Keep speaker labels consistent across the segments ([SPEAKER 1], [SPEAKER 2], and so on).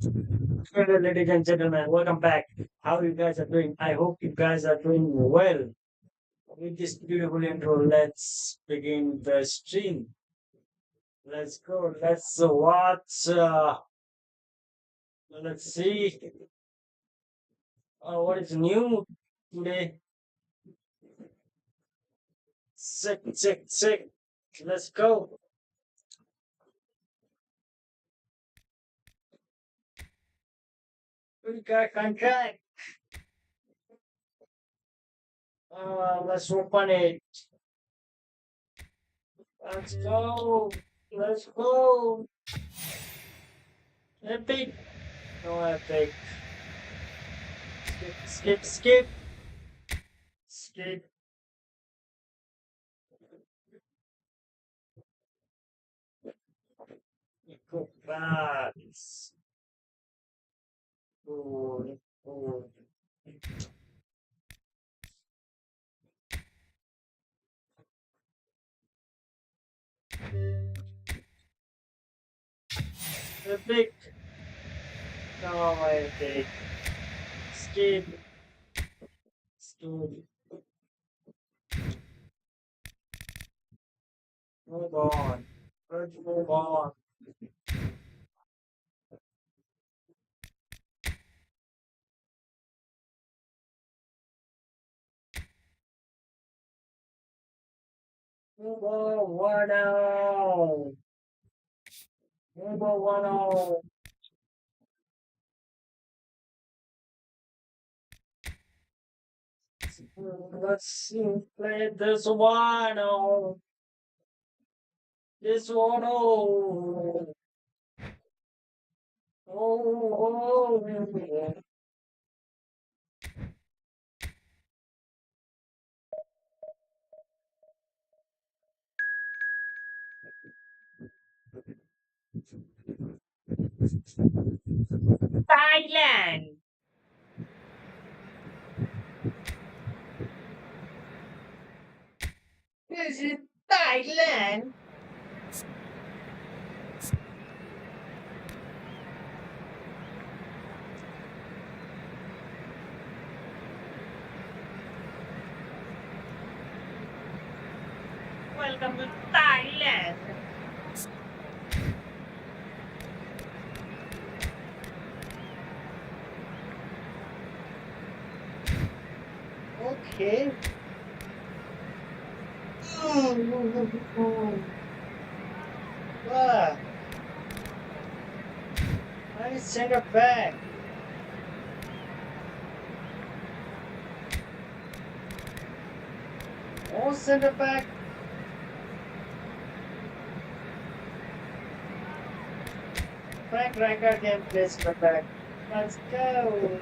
[SPEAKER 1] Hello, ladies and gentlemen, welcome back. How you guys are doing? I hope you guys are doing well. With this beautiful intro, let's begin the stream. Let's go. Let's watch. Let's see what is new today. Check. Let's go. We got contract. Let's open it. Let's go. Let's go. Epic. No epic. Skip. Skip. Go back. Oh. Epic. No epic. Skip. Skip. Move on. Let's move on. Move on. 1-0. Move on. 1-0. Let's see. Play this one. Oh. This one. Oh. Oh. Thailand. This is Thailand. Welcome to Thailand. Okay. Ah, I send it back. Oh, send it back. Frank Ranker again, please come back. Let's go.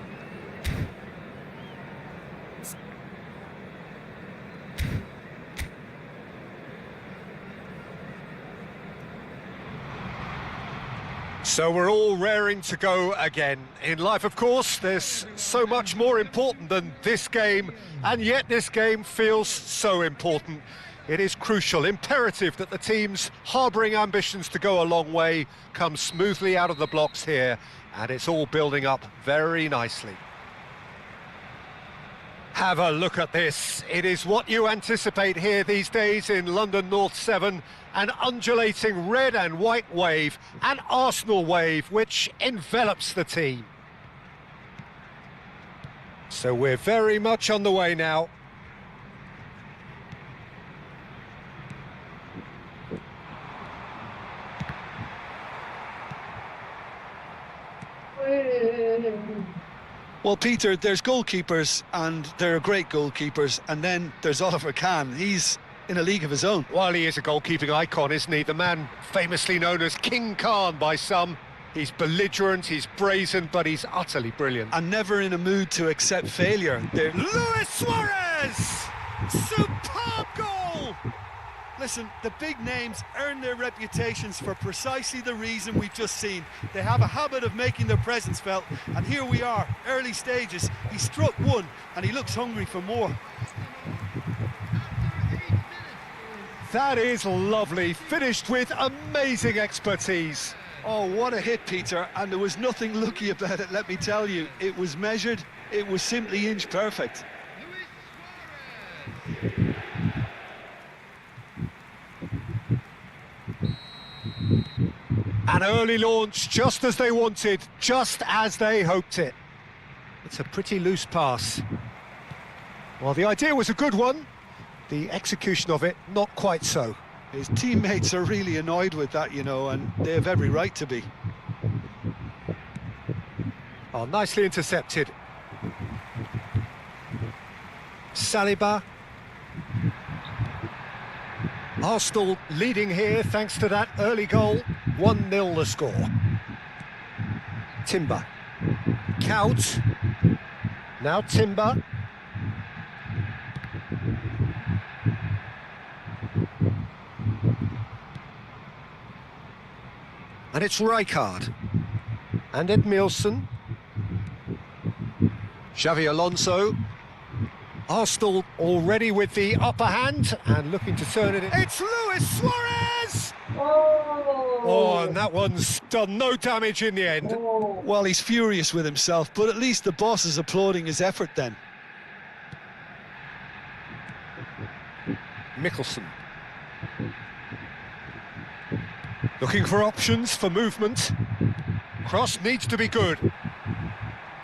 [SPEAKER 2] So we're all raring to go again. In life, of course, there's so much more important than this game, and yet this game feels so important. It is crucial, imperative that the teams harbouring ambitions to go a long way come smoothly out of the blocks here, and it's all building up very nicely. Have a look at this. It is what you anticipate here these days in London North 7, an undulating red and white wave, an Arsenal wave which envelops the team. So we're very much on the way now.
[SPEAKER 3] Well, Peter, there's goalkeepers, and there are great goalkeepers, and then there's Oliver Kahn. He's in a league of his own.
[SPEAKER 2] While he is a goalkeeping icon, isn't he? The man famously known as King Khan by some. He's belligerent, he's brazen, but he's utterly brilliant.
[SPEAKER 3] And never in a mood to accept failure.
[SPEAKER 2] Luis Suarez! Superb goal!
[SPEAKER 3] Listen, the big names earn their reputations for precisely the reason we've just seen. They have a habit of making their presence felt, and here we are, early stages. He struck one, and he looks hungry for more.
[SPEAKER 2] That is lovely, finished with amazing expertise.
[SPEAKER 3] Oh, what a hit, Peter, and there was nothing lucky about it, let me tell you. It was measured, it was simply inch perfect.
[SPEAKER 2] An early launch, just as they wanted, just as they hoped it. It's a pretty loose pass. Well, the idea was a good one, the execution of it, not quite so.
[SPEAKER 3] His teammates are really annoyed with that, you know, and they have every right to be.
[SPEAKER 2] Oh, nicely intercepted. Saliba. Arsenal leading here thanks to that early goal. 1-0 the score. Timber. Kaut. Now Timber. And it's Rijkaard. And Edmilson. Xavi Alonso. Arsenal already with the upper hand and looking to turn it in. It's Luis Suarez! Oh, and that one's done no damage in the end.
[SPEAKER 3] Well, he's furious with himself, but at least the boss is applauding his effort then.
[SPEAKER 2] Mickelson. Looking for options for movement. Cross needs to be good.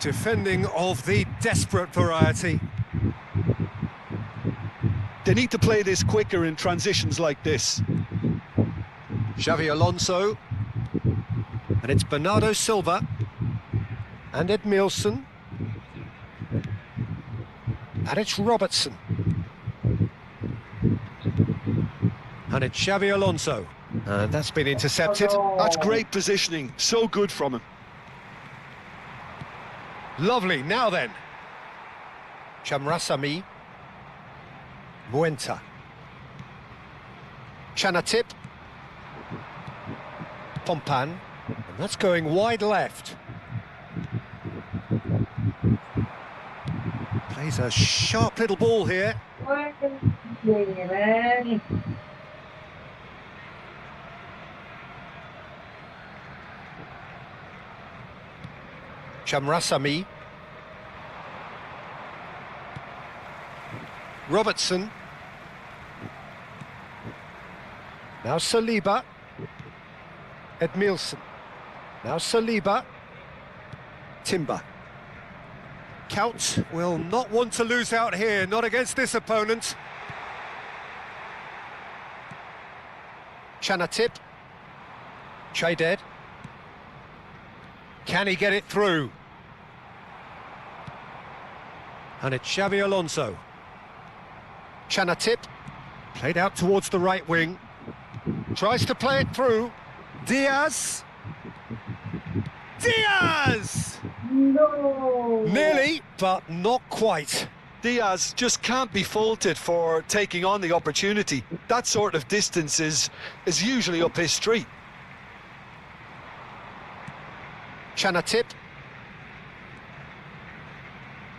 [SPEAKER 2] Defending of the desperate variety.
[SPEAKER 3] They need to play this quicker in transitions like this.
[SPEAKER 2] Xavi Alonso. And it's Bernardo Silva. And Edmilson. And it's Robertson. And it's Xavi Alonso. And that's been intercepted.
[SPEAKER 3] That's great positioning, so good from him.
[SPEAKER 2] Lovely, now then. Chamrasami. Muenta. Chanatip. Pompan. And that's going wide left. Plays a sharp little ball here. Chamrasami. Robertson. Now Saliba. Edmilson. Now Saliba. Timber. Kaut will not want to lose out here, not against this opponent. Chanatip. Chayded. Can he get it through? And it's Xavi Alonso. Chanatip. Played out towards the right wing. Tries to play it through. Diaz. Diaz!
[SPEAKER 1] No!
[SPEAKER 2] Nearly, but not quite.
[SPEAKER 3] Diaz just can't be faulted for taking on the opportunity. That sort of distance is usually up his street.
[SPEAKER 2] Chanatip.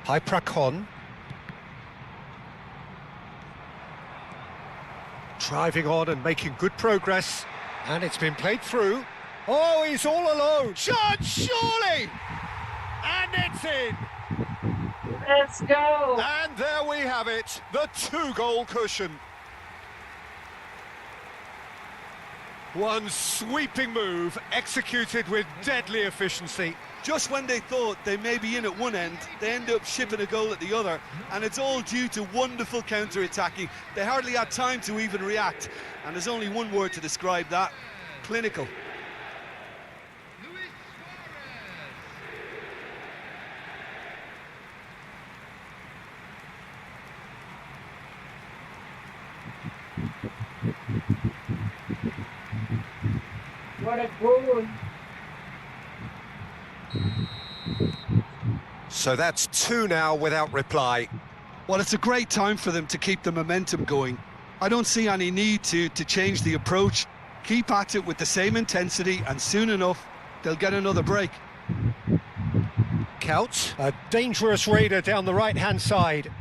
[SPEAKER 2] Prakon. Driving on and making good progress. And it's been played through. Oh, he's all alone. Shot, surely! And it's in.
[SPEAKER 1] Let's go!
[SPEAKER 2] And there we have it, the 2-goal cushion. One sweeping move, executed with deadly efficiency.
[SPEAKER 3] Just when they thought they may be in at one end, they end up shipping a goal at the other, and it's all due to wonderful counter-attacking. They hardly had time to even react, and there's only one word to describe that: clinical.
[SPEAKER 1] What a goal!
[SPEAKER 2] So that's 2 now without reply.
[SPEAKER 3] Well, it's a great time for them to keep the momentum going. I don't see any need to change the approach. Keep at it with the same intensity, and soon enough, they'll get another break.
[SPEAKER 2] Kaut, a dangerous raider down the right-hand side.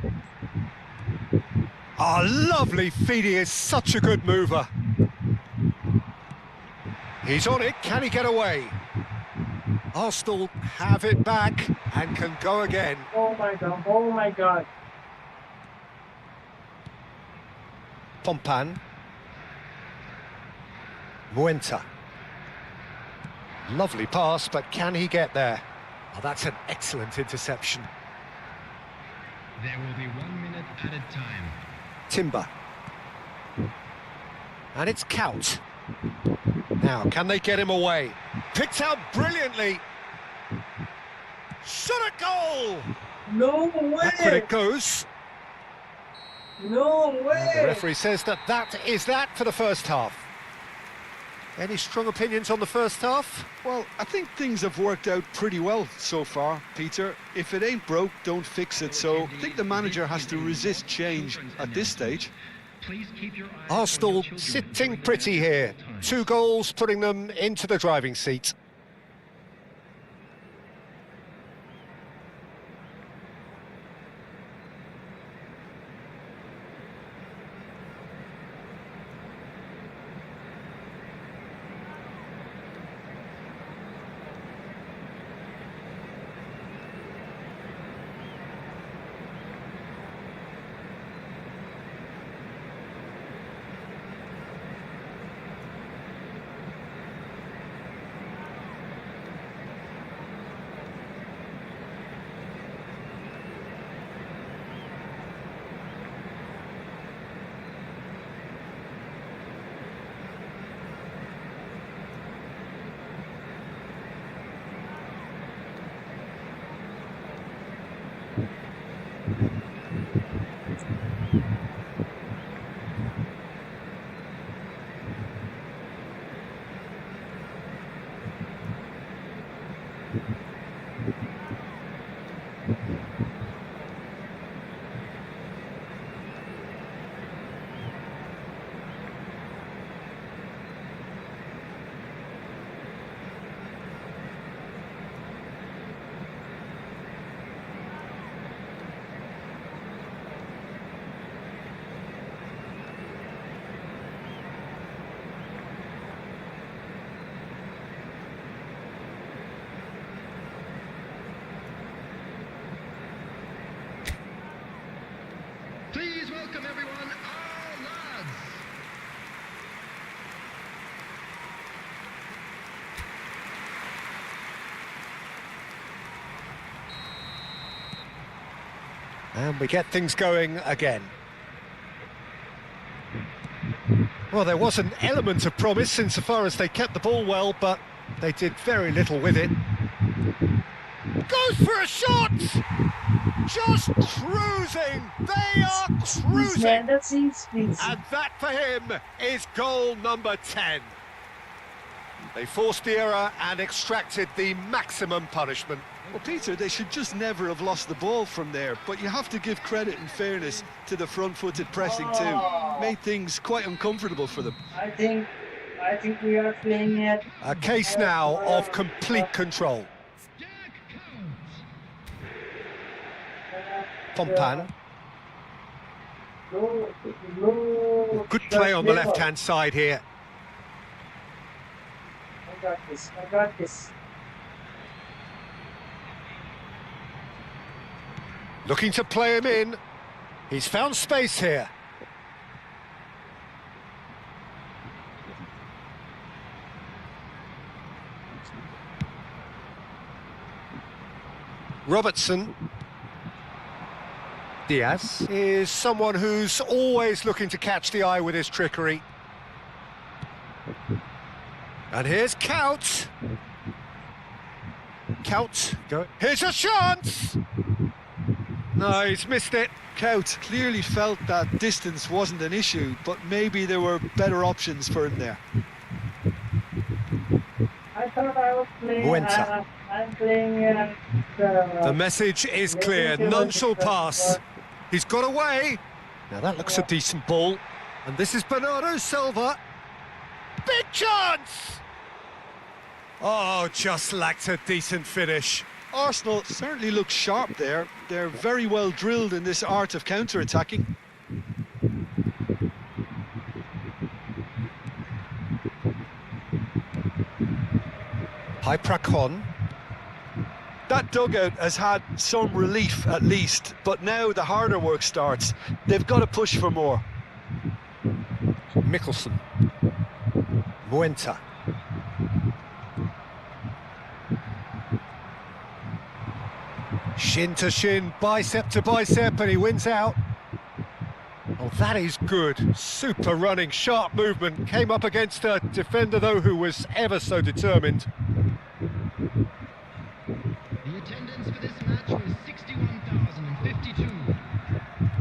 [SPEAKER 2] Ah, lovely feed, he is such a good mover. He's on it, can he get away? Arsenal have it back and can go again.
[SPEAKER 1] Oh my god, oh my god.
[SPEAKER 2] Pompan. Muenta. Lovely pass, but can he get there? Oh, that's an excellent interception.
[SPEAKER 4] There will be 1 minute added time.
[SPEAKER 2] Timber. And it's Kaut. Now, can they get him away? Picked out brilliantly. Shot a goal!
[SPEAKER 1] No way!
[SPEAKER 2] That's where it goes.
[SPEAKER 1] No
[SPEAKER 2] And the
[SPEAKER 1] way!
[SPEAKER 2] referee says that is that for the first half. Any strong opinions on the first half?
[SPEAKER 3] Well, I think things have worked out pretty well so far, Peter. If it ain't broke, don't fix it. So I think the manager has to resist change at this stage.
[SPEAKER 4] Please keep your eyes
[SPEAKER 2] Arsenal
[SPEAKER 4] on your children
[SPEAKER 2] sitting
[SPEAKER 4] during
[SPEAKER 2] pretty
[SPEAKER 4] the
[SPEAKER 2] here.
[SPEAKER 4] extra time.
[SPEAKER 2] 2 goals putting them into the driving seat.
[SPEAKER 4] Please welcome everyone, our lads.
[SPEAKER 2] And we get things going again. Well, there was an element of promise insofar as they kept the ball well, but they did very little with it. Goes for a shot! Just cruising! They are cruising!
[SPEAKER 1] Man, that seems easy.
[SPEAKER 2] And that for him is goal number 10. They forced the error and extracted the maximum punishment.
[SPEAKER 3] Well, Peter, they should just never have lost the ball from there, but you have to give credit and fairness to the front-footed pressing too. Made things quite uncomfortable for them.
[SPEAKER 1] I think we are playing it.
[SPEAKER 2] A case now of complete control. Pompan. Good play on the left-hand side here.
[SPEAKER 1] I got this. I got this.
[SPEAKER 2] Looking to play him in. He's found space here. Robertson. Diaz is someone who's always looking to catch the eye with his trickery. And here's Kaut. Kaut, go. Here's a chance! No, he's missed it.
[SPEAKER 3] Kaut clearly felt that distance wasn't an issue, but maybe there were better options for him there.
[SPEAKER 1] I thought I was playing.
[SPEAKER 2] Muenta.
[SPEAKER 1] I'm playing.
[SPEAKER 2] The message is clear. None shall pass. He's got away. Now that looks a decent ball. And this is Bernardo Silva. Big chance! Oh, just lacked a decent finish.
[SPEAKER 3] Arsenal certainly look sharp there. They're very well drilled in this art of counter-attacking.
[SPEAKER 2] Prakon.
[SPEAKER 3] That dugout has had some relief at least, but now the harder work starts. They've got to push for more.
[SPEAKER 2] Mikkelsen. Muenta. Shin to shin, bicep to bicep, and he wins out. Oh, that is good. Super running, sharp movement. Came up against a defender, though, who was ever so determined.
[SPEAKER 4] The attendance for this match was 61,052.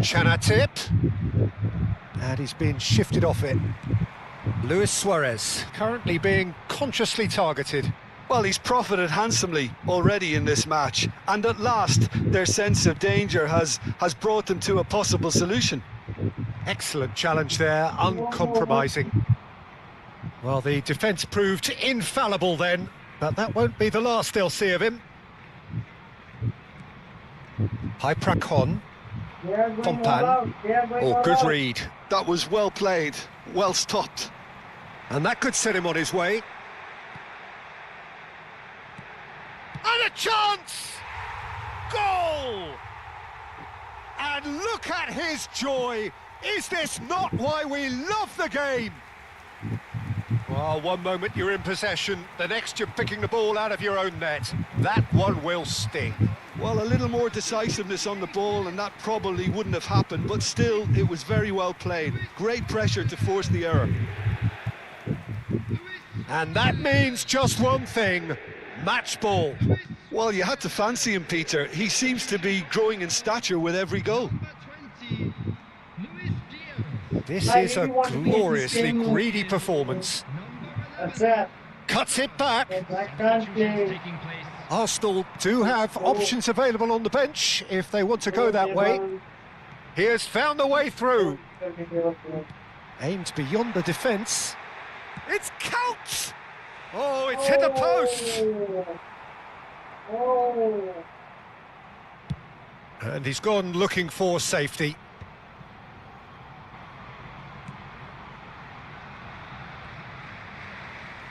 [SPEAKER 2] Chanatip. And he's been shifted off it. Luis Suarez, currently being consciously targeted.
[SPEAKER 3] Well, he's profited handsomely already in this match, and at last their sense of danger has brought them to a possible solution.
[SPEAKER 2] Excellent challenge there, uncompromising. Well, the defence proved infallible then, but that won't be the last they'll see of him. Prakon. Pompan. Oh, good read.
[SPEAKER 3] That was well played, well stopped.
[SPEAKER 2] And that could set him on his way. And a chance! Goal! And look at his joy! Is this not why we love the game? Well, one moment you're in possession, the next you're picking the ball out of your own net. That one will sting.
[SPEAKER 3] Well, a little more decisiveness on the ball and that probably wouldn't have happened, but still, it was very well played. Great pressure to force the error.
[SPEAKER 2] And that means just one thing, match ball.
[SPEAKER 3] Well, you had to fancy him, Peter. He seems to be growing in stature with every goal.
[SPEAKER 2] This is a gloriously greedy performance.
[SPEAKER 1] That's it.
[SPEAKER 2] Cuts it back.
[SPEAKER 1] Taking
[SPEAKER 2] Arsenal do have options available on the bench if they want to go that way. He has found the way through. Aimed beyond the defence. It's counts! Oh, it's hit the post! And he's gone looking for safety.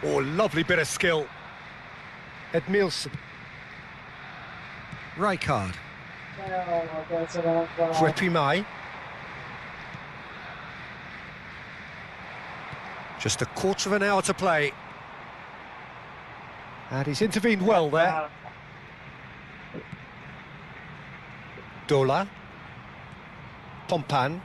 [SPEAKER 2] Oh, lovely bit of skill. Edmilson. Rijkaard. Mai. Just a quarter of an hour to play. And he's intervened well there. Dola. Pompan.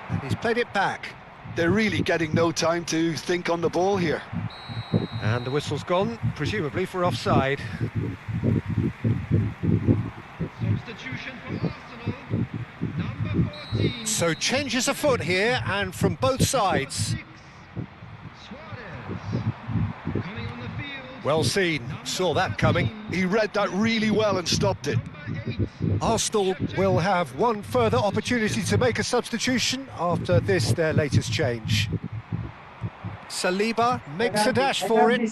[SPEAKER 2] And he's played it back.
[SPEAKER 3] They're really getting no time to think on the ball here.
[SPEAKER 2] And the whistle's gone, presumably for offside.
[SPEAKER 4] Substitution for Arsenal, number 14.
[SPEAKER 2] So changes afoot here, and from both sides.
[SPEAKER 4] Suarez coming on the field.
[SPEAKER 2] Well seen, saw that coming.
[SPEAKER 3] He read that really well and stopped it.
[SPEAKER 2] Arsenal will have one further opportunity to make a substitution after this, their latest change. Saliba makes a dash for it.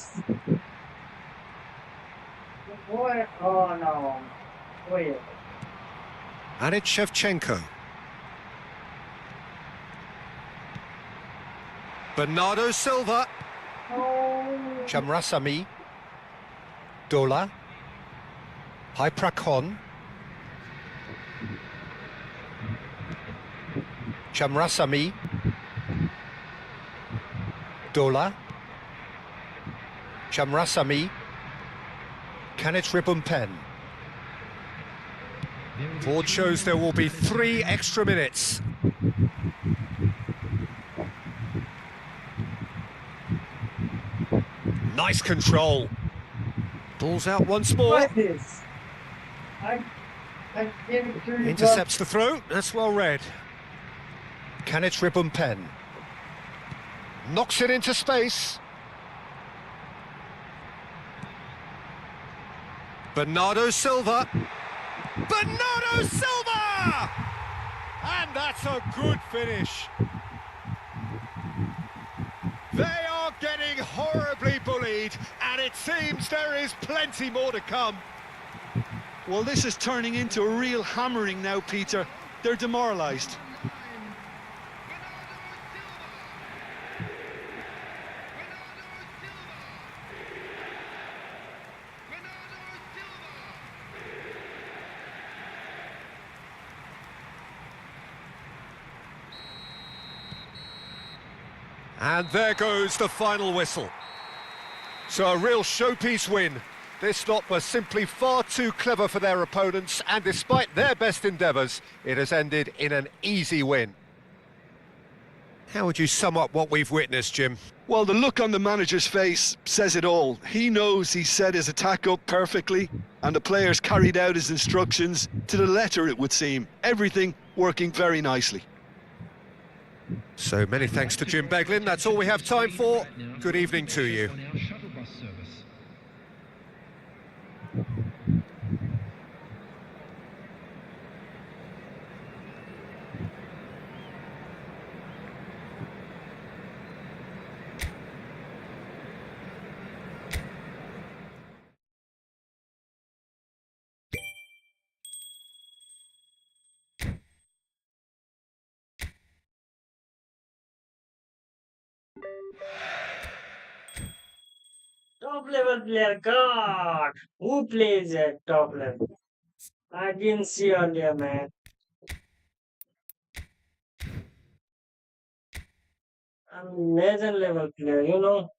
[SPEAKER 1] Oh no. Wait.
[SPEAKER 2] And it's Shevchenko. Bernardo Silva. Chamrasami. Dola. Prakon. Chamrasami. Dola. Chamrasami. Pen. Board shows there will be 3 extra minutes. Nice control. Ball's out once more.
[SPEAKER 1] What is? I give it to you.
[SPEAKER 2] Intercepts the throw. That's well read. Pen. Knocks it into space. Bernardo Silva. Bernardo Silva! And that's a good finish. They are getting horribly bullied, and it seems there is plenty more to come.
[SPEAKER 3] Well, this is turning into a real hammering now, Peter. They're demoralised.
[SPEAKER 2] And there goes the final whistle. So a real showpiece win. This lot was simply far too clever for their opponents, and despite their best endeavours, it has ended in an easy win. How would you sum up what we've witnessed, Jim?
[SPEAKER 3] Well, the look on the manager's face says it all. He knows he set his attack up perfectly, and the players carried out his instructions to the letter, it would seem. Everything working very nicely.
[SPEAKER 2] So many thanks to Jim Beglin. That's all we have time for. Good evening to you.
[SPEAKER 4] On our shuttle bus service.
[SPEAKER 1] Top level player God. Who plays at top level? I didn't see earlier, man. I'm legend level player, you know.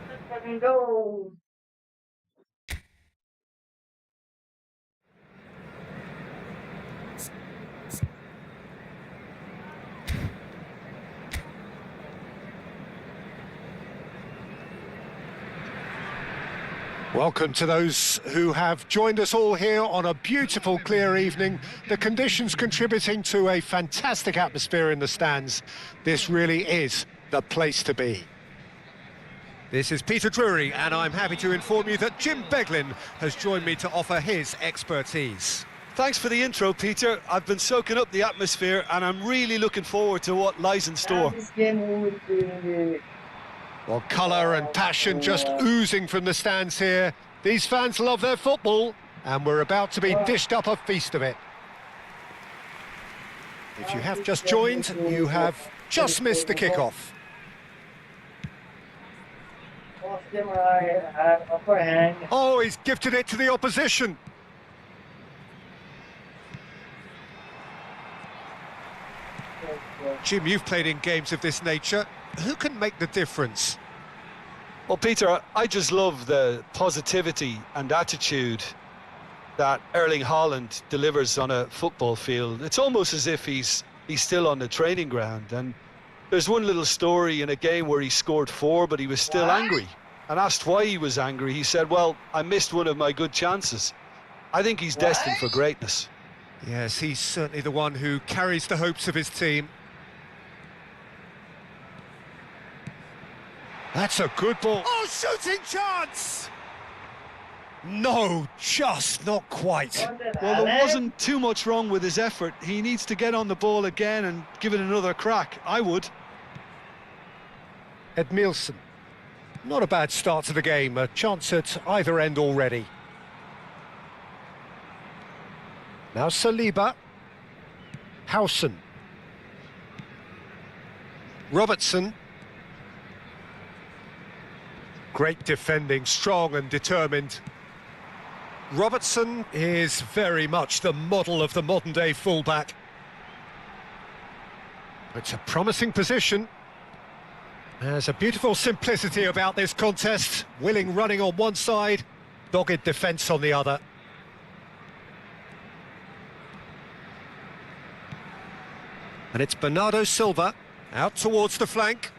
[SPEAKER 1] Let's fucking go.
[SPEAKER 2] Welcome to those who have joined us all here on a beautiful, clear evening. The conditions contributing to a fantastic atmosphere in the stands. This really is the place to be. This is Peter Drury, and I'm happy to inform you that Jim Beglin has joined me to offer his expertise.
[SPEAKER 3] Thanks for the intro, Peter. I've been soaking up the atmosphere, and I'm really looking forward to what lies in store.
[SPEAKER 1] This game would be
[SPEAKER 2] Well, colour and passion just oozing from the stands here. These fans love their football, and we're about to be dished up a feast of it. If you have just joined, you have just missed the kickoff.
[SPEAKER 1] Austin, I have upper hand.
[SPEAKER 2] Oh, he's gifted it to the opposition. Jim, you've played in games of this nature. Who can make the difference?
[SPEAKER 3] Well, Peter, I just love the positivity and attitude that Erling Haaland delivers on a football field. It's almost as if he's still on the training ground. And there's one little story in a game where he scored 4, but he was still angry. And asked why he was angry, he said, well, I missed one of my good chances. I think he's destined for greatness.
[SPEAKER 2] Yes, he's certainly the one who carries the hopes of his team. That's a good ball. Oh, shooting chance! No, just not quite.
[SPEAKER 3] Well, there wasn't too much wrong with his effort. He needs to get on the ball again and give it another crack. I would.
[SPEAKER 2] Edmilson. Not a bad start to the game. A chance at either end already. Now Saliba. Howson. Robertson. Great defending, strong and determined. Robertson is very much the model of the modern-day fullback. It's a promising position. There's a beautiful simplicity about this contest. Willing running on one side, dogged defence on the other. And it's Bernardo Silva out towards the flank.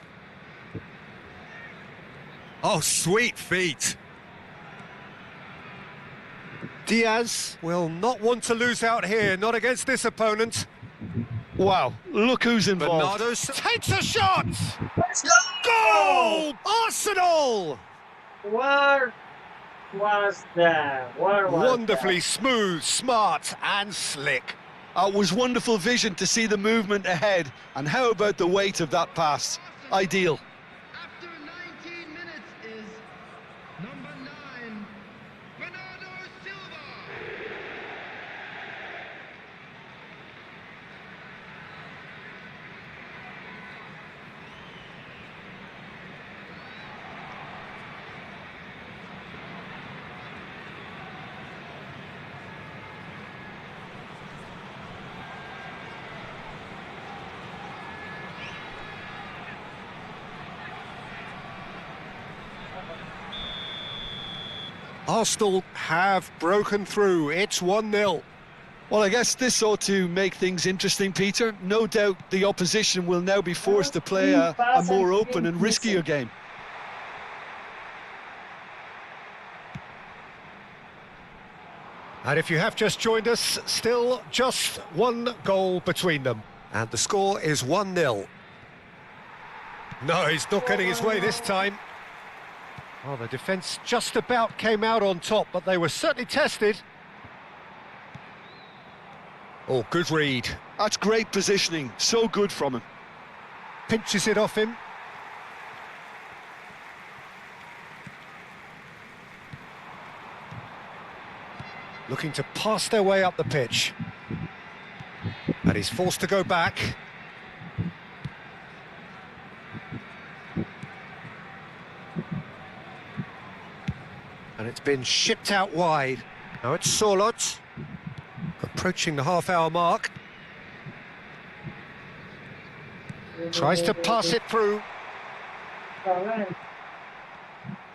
[SPEAKER 2] Oh, sweet feet. Diaz will not want to lose out here, not against this opponent.
[SPEAKER 3] Wow, look who's involved.
[SPEAKER 2] Bernardo takes a shot!
[SPEAKER 1] Let's go!
[SPEAKER 2] Goal! Arsenal!
[SPEAKER 1] Where was that? Where was
[SPEAKER 2] Wonderfully smooth, smart and slick.
[SPEAKER 3] It was wonderful vision to see the movement ahead. And how about the weight of that pass? Ideal.
[SPEAKER 4] After 19 minutes is number 9, Bernardo Silva.
[SPEAKER 2] Arsenal have broken through. It's 1-0.
[SPEAKER 3] Well, I guess this ought to make things interesting, Peter. No doubt the opposition will now be forced to play a more open and riskier game.
[SPEAKER 2] And if you have just joined us, still just one goal between them. And the score is 1-0. No, he's not getting his way this time. Well, the defence just about came out on top, but they were certainly tested. Oh, good read.
[SPEAKER 3] That's great positioning. So good from him.
[SPEAKER 2] Pinches it off him. Looking to pass their way up the pitch. And he's forced to go back. And it's been shipped out wide. Now it's Sorloth, approaching the half-hour mark. Tries to pass it through.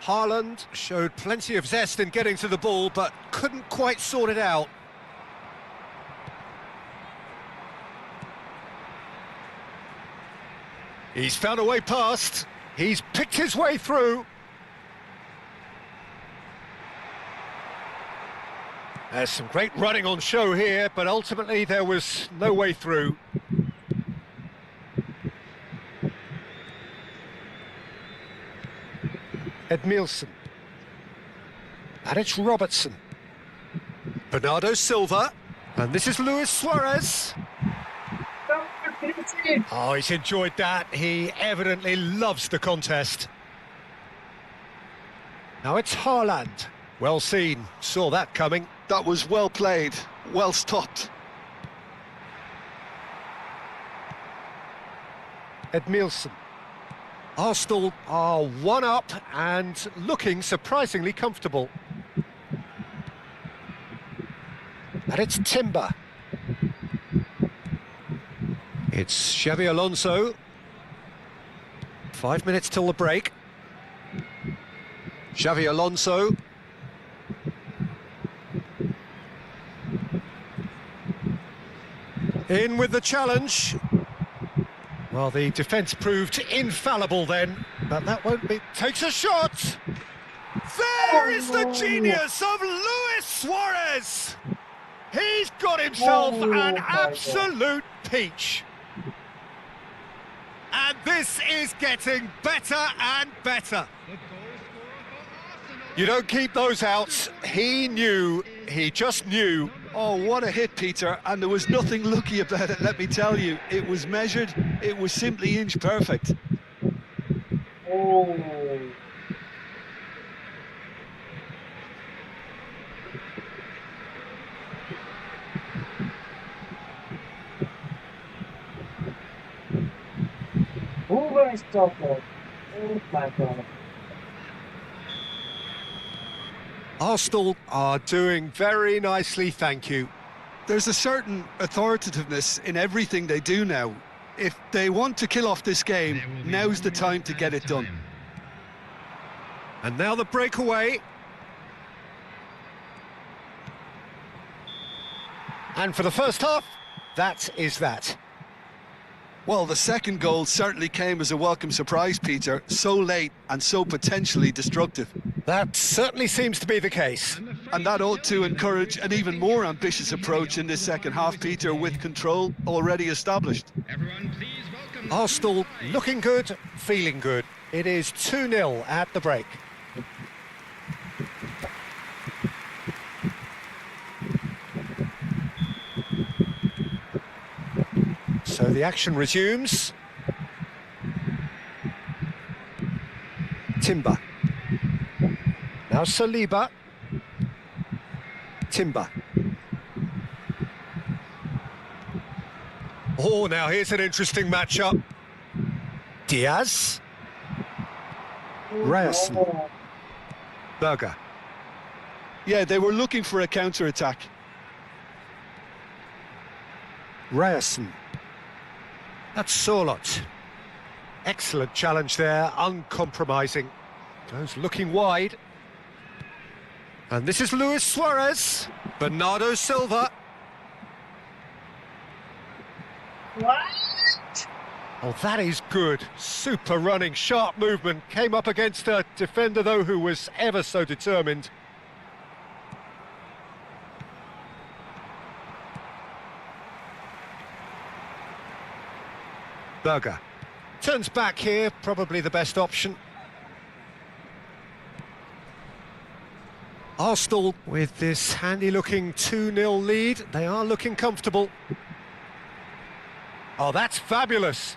[SPEAKER 2] Haaland showed plenty of zest in getting to the ball, but couldn't quite sort it out. He's found a way past. He's picked his way through. There's some great running on show here, but ultimately there was no way through. Edmilson. And it's Robertson. Bernardo Silva. And this is Luis Suarez. Oh, he's enjoyed that. He evidently loves the contest. Now it's Haaland. Well seen. Saw that coming.
[SPEAKER 3] That was well played, well stopped.
[SPEAKER 2] Edmilson. Arsenal are one up and looking surprisingly comfortable. And it's Timber. It's Xavi Alonso. 5 minutes till the break. Xavi Alonso. In with the challenge. Well, the defence proved infallible then, but that won't be... Takes a shot! There is the genius of Luis Suarez! He's got himself an absolute peach. And this is getting better and better.
[SPEAKER 4] The goal scorer for Arsenal.
[SPEAKER 2] You don't keep those out. He knew, he just knew.
[SPEAKER 3] Oh, what a hit, Peter, and there was nothing lucky about it, let me tell you. It was measured, it was simply inch perfect.
[SPEAKER 1] Oh. Hoover stopper. Oh my God.
[SPEAKER 2] Arsenal are doing very nicely, thank you.
[SPEAKER 3] There's a certain authoritativeness in everything they do now. If they want to kill off this game,
[SPEAKER 4] There will be
[SPEAKER 3] now's
[SPEAKER 4] 1
[SPEAKER 3] the
[SPEAKER 4] minute
[SPEAKER 3] time to get
[SPEAKER 4] added
[SPEAKER 3] it done.
[SPEAKER 4] time.
[SPEAKER 2] And now the breakaway. And for the first half, that is that.
[SPEAKER 3] Well, the second goal certainly came as a welcome surprise, Peter. So late and so potentially destructive.
[SPEAKER 2] That certainly seems to be the case.
[SPEAKER 4] I'm afraid
[SPEAKER 3] And that
[SPEAKER 4] to
[SPEAKER 3] ought
[SPEAKER 4] tell
[SPEAKER 3] to
[SPEAKER 4] you that
[SPEAKER 3] encourage
[SPEAKER 4] we're
[SPEAKER 3] an even
[SPEAKER 4] expecting
[SPEAKER 3] more
[SPEAKER 4] traffic
[SPEAKER 3] ambitious
[SPEAKER 4] to be
[SPEAKER 3] approach
[SPEAKER 4] heavy
[SPEAKER 3] in this
[SPEAKER 4] after the
[SPEAKER 3] second
[SPEAKER 4] final
[SPEAKER 3] half,
[SPEAKER 4] whistle
[SPEAKER 3] Peter, with
[SPEAKER 4] today.
[SPEAKER 3] control already established.
[SPEAKER 4] Everyone, please welcome the
[SPEAKER 2] Arsenal
[SPEAKER 4] two sides.
[SPEAKER 2] looking good, feeling good. It is 2-0 at the break. So the action resumes. Timber. Now Saliba. Timber. Oh, now here's an interesting matchup. Diaz. Ryerson.
[SPEAKER 1] Oh,
[SPEAKER 2] Berger.
[SPEAKER 3] Yeah, they were looking for a counter-attack.
[SPEAKER 2] Ryerson. That's Sorlot. Excellent challenge there, uncompromising. Goes looking wide. And this is Luis Suarez. Bernardo Silva.
[SPEAKER 1] what?
[SPEAKER 2] Oh, that is good. Super running, sharp movement. Came up against a defender, though, who was ever so determined. Berger. Turns back here, probably the best option. Arsenal, with this handy-looking 2-0 lead, they are looking comfortable. Oh, that's fabulous.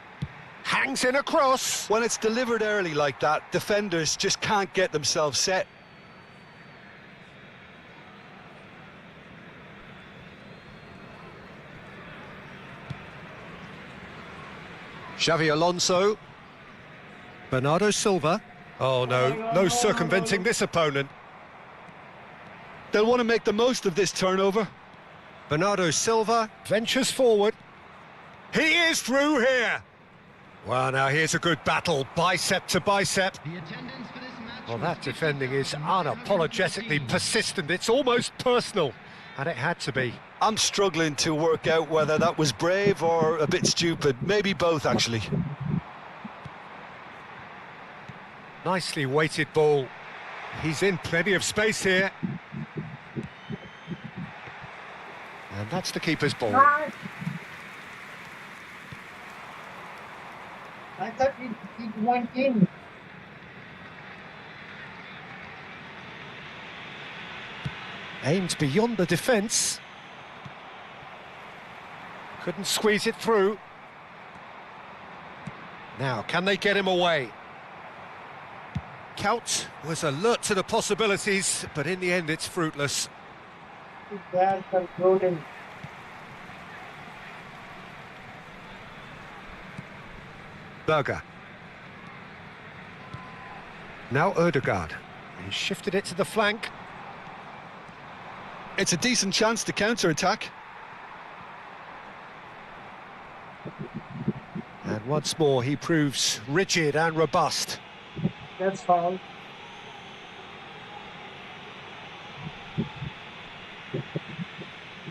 [SPEAKER 2] Hangs in a cross.
[SPEAKER 3] When it's delivered early like that, defenders just can't get themselves set.
[SPEAKER 2] Xavi Alonso. Bernardo Silva. Oh, no, no circumventing this opponent.
[SPEAKER 3] They'll want to make the most of this turnover.
[SPEAKER 2] Bernardo Silva ventures forward. He is through here. Well, now here's a good battle, bicep to bicep.
[SPEAKER 4] The attendance for this match
[SPEAKER 2] Well,
[SPEAKER 4] was
[SPEAKER 2] that defending is
[SPEAKER 4] 50,715.
[SPEAKER 2] unapologetically persistent. It's almost personal, and it had to be.
[SPEAKER 3] I'm struggling to work out whether that was brave or a bit stupid. Maybe both, actually.
[SPEAKER 2] Nicely weighted ball. He's in plenty of space here. And that's the keeper's ball.
[SPEAKER 1] What? I thought it went in.
[SPEAKER 2] Aimed beyond the defence. Couldn't squeeze it through. Now, can they get him away? Kaut was alert to the possibilities, but in the end it's fruitless.
[SPEAKER 1] Bad controlling.
[SPEAKER 2] Berger. Now Ødegaard. He shifted it to the flank.
[SPEAKER 3] It's a decent chance to counter-attack.
[SPEAKER 2] And once more he proves rigid and robust.
[SPEAKER 1] That's foul.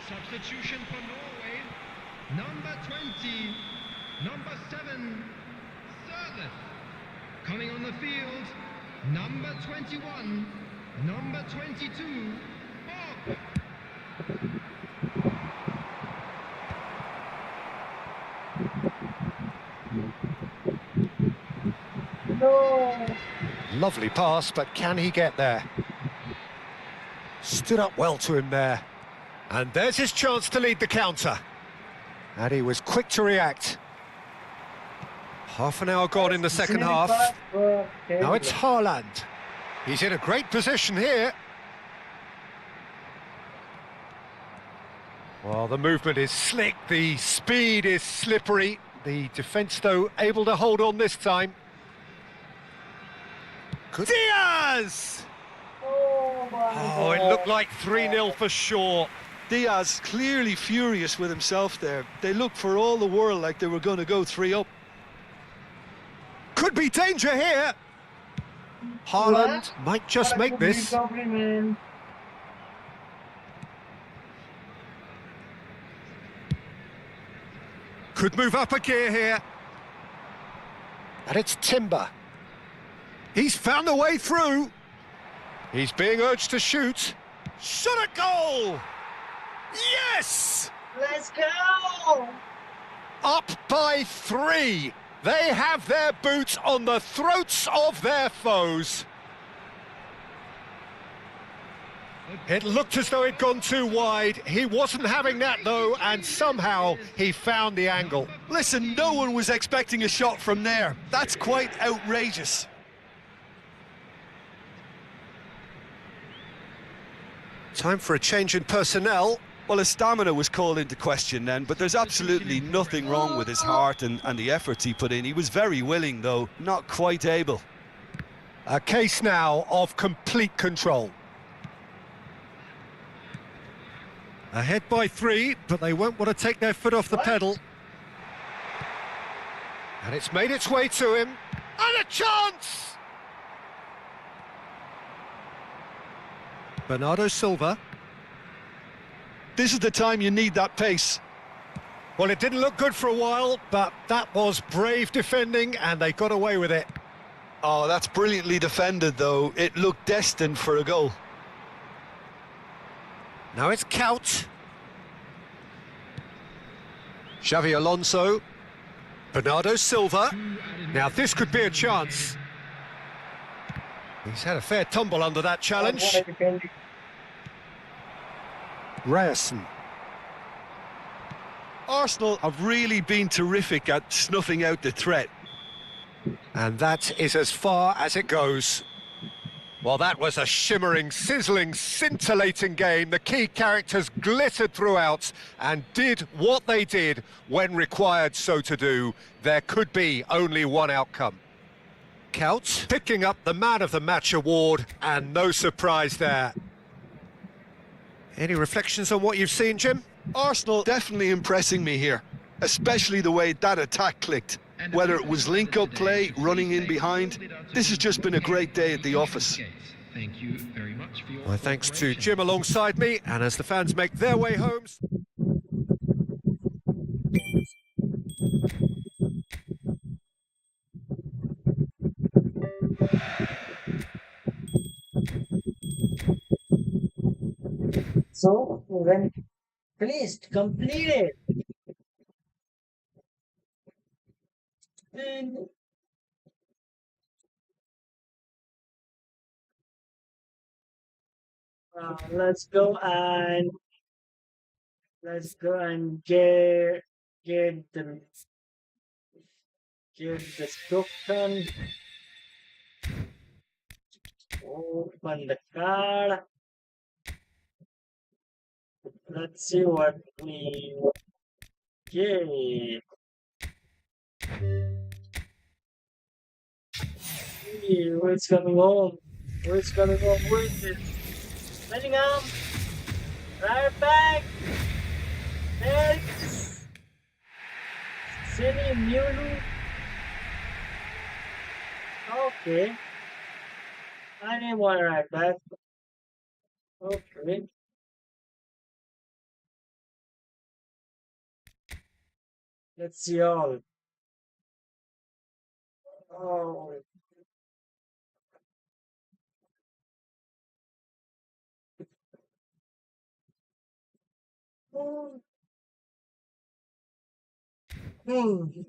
[SPEAKER 4] Substitution for Norway. Number 20. Number 7. Sørloth. Coming on the field. Number 21. Number 22. Borg.
[SPEAKER 1] No.
[SPEAKER 2] Lovely pass, but can he get there? Stood up well to him there. And there's his chance to lead the counter. And he was quick to react. Half an hour gone in the second half. Now it's Haaland. He's in a great position here. Well, the movement is slick, the speed is slippery, The defence, though, able to hold on this time. Diaz!
[SPEAKER 1] Oh my
[SPEAKER 2] Oh, it looked like 3-0 for sure.
[SPEAKER 3] Diaz clearly furious with himself there. They looked for all the world like they were going to go 3 up.
[SPEAKER 2] Could be danger here. Haaland might just make this.
[SPEAKER 1] Recovery, man.
[SPEAKER 2] Could move up a gear here. And it's Timber. He's found a way through. He's being urged to shoot. Shot a goal! Yes!
[SPEAKER 1] Let's go!
[SPEAKER 2] Up by 3. They have their boots on the throats of their foes. It looked as though it'd gone too wide. He wasn't having that, though, and somehow he found the angle.
[SPEAKER 3] Listen, no one was expecting a shot from there. That's quite outrageous.
[SPEAKER 2] Time for a change in personnel.
[SPEAKER 3] Well, his stamina was called into question then, but there's absolutely nothing wrong with his heart and the efforts he put in. He was very willing, though, not quite able.
[SPEAKER 2] A case now of complete control. Ahead by 3, but they won't want to take their foot off the pedal. And it's made its way to him. And a chance! Bernardo Silva.
[SPEAKER 3] This is the time you need that pace.
[SPEAKER 2] Well, it didn't look good for a while, but that was brave defending, and they got away with it.
[SPEAKER 3] Oh, that's brilliantly defended, though. It looked destined for a goal.
[SPEAKER 2] Now it's Kaut. Xavi Alonso. Bernardo Silva. Now this could be a chance. He's had a fair tumble under that challenge. Ryerson.
[SPEAKER 3] Arsenal have really been terrific at snuffing out the threat.
[SPEAKER 2] And that is as far as it goes. Well, that was a shimmering, sizzling, scintillating game. The key characters glittered throughout and did what they did when required so to do. There could be only one outcome. Kaut picking up the Man of the Match award, and no surprise there. Any reflections on what you've seen, Jim?
[SPEAKER 3] Arsenal definitely impressing me here, especially the way that attack clicked. Whether it was link-up play, running in behind, this has just been a great day at the office.
[SPEAKER 4] Thank you very much for your
[SPEAKER 2] My thanks to Jim alongside me, and as the fans make their way homes.
[SPEAKER 1] So, when finished, completed. And let's go and get the token. Open the card. Let's see what we get. Hey, who's coming home? Who's coming home with it? Bellingham, right back. There it is. Silly Mulu. Okay. I didn't want to right back. Okay. Let's see all. Oh. Hmm.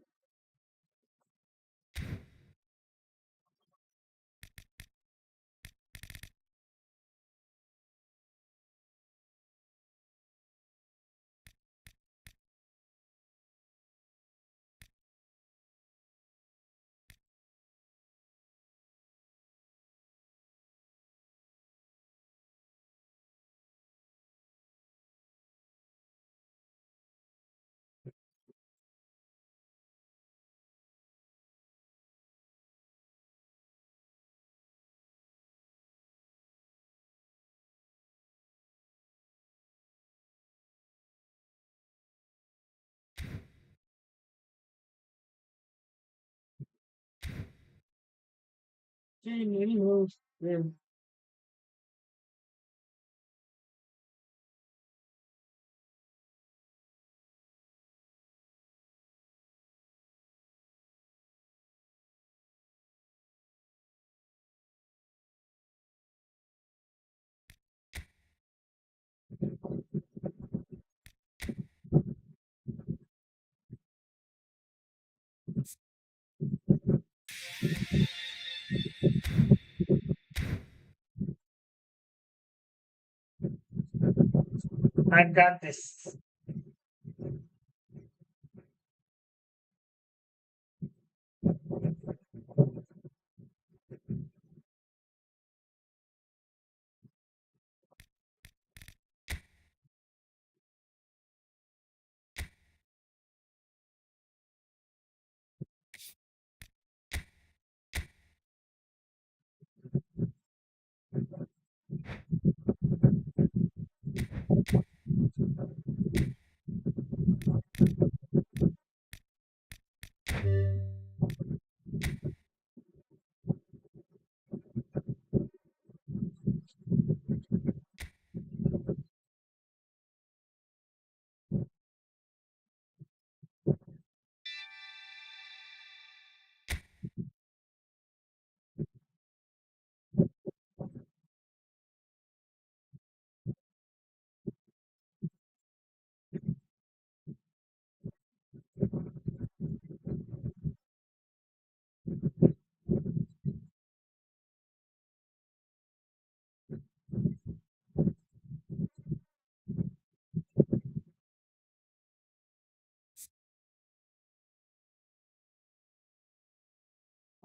[SPEAKER 1] I got this.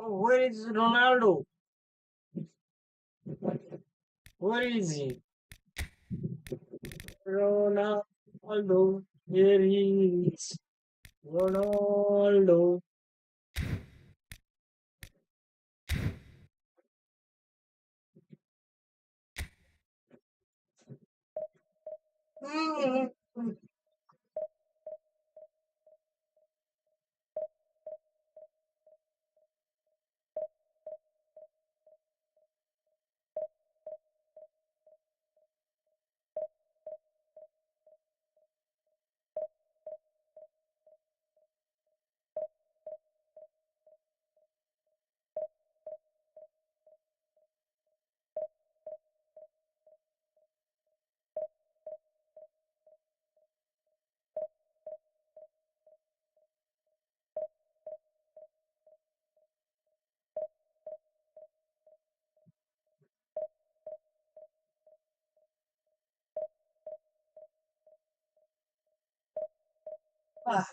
[SPEAKER 1] Oh, where is Ronaldo? Where is he? Ronaldo. Here he is. Ronaldo. Ah,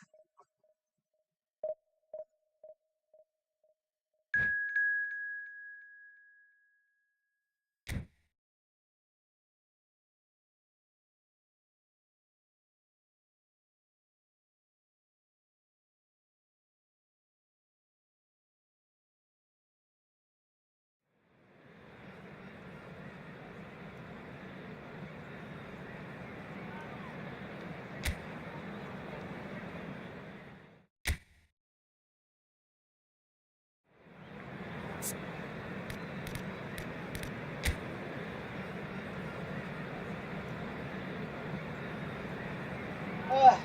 [SPEAKER 1] ah.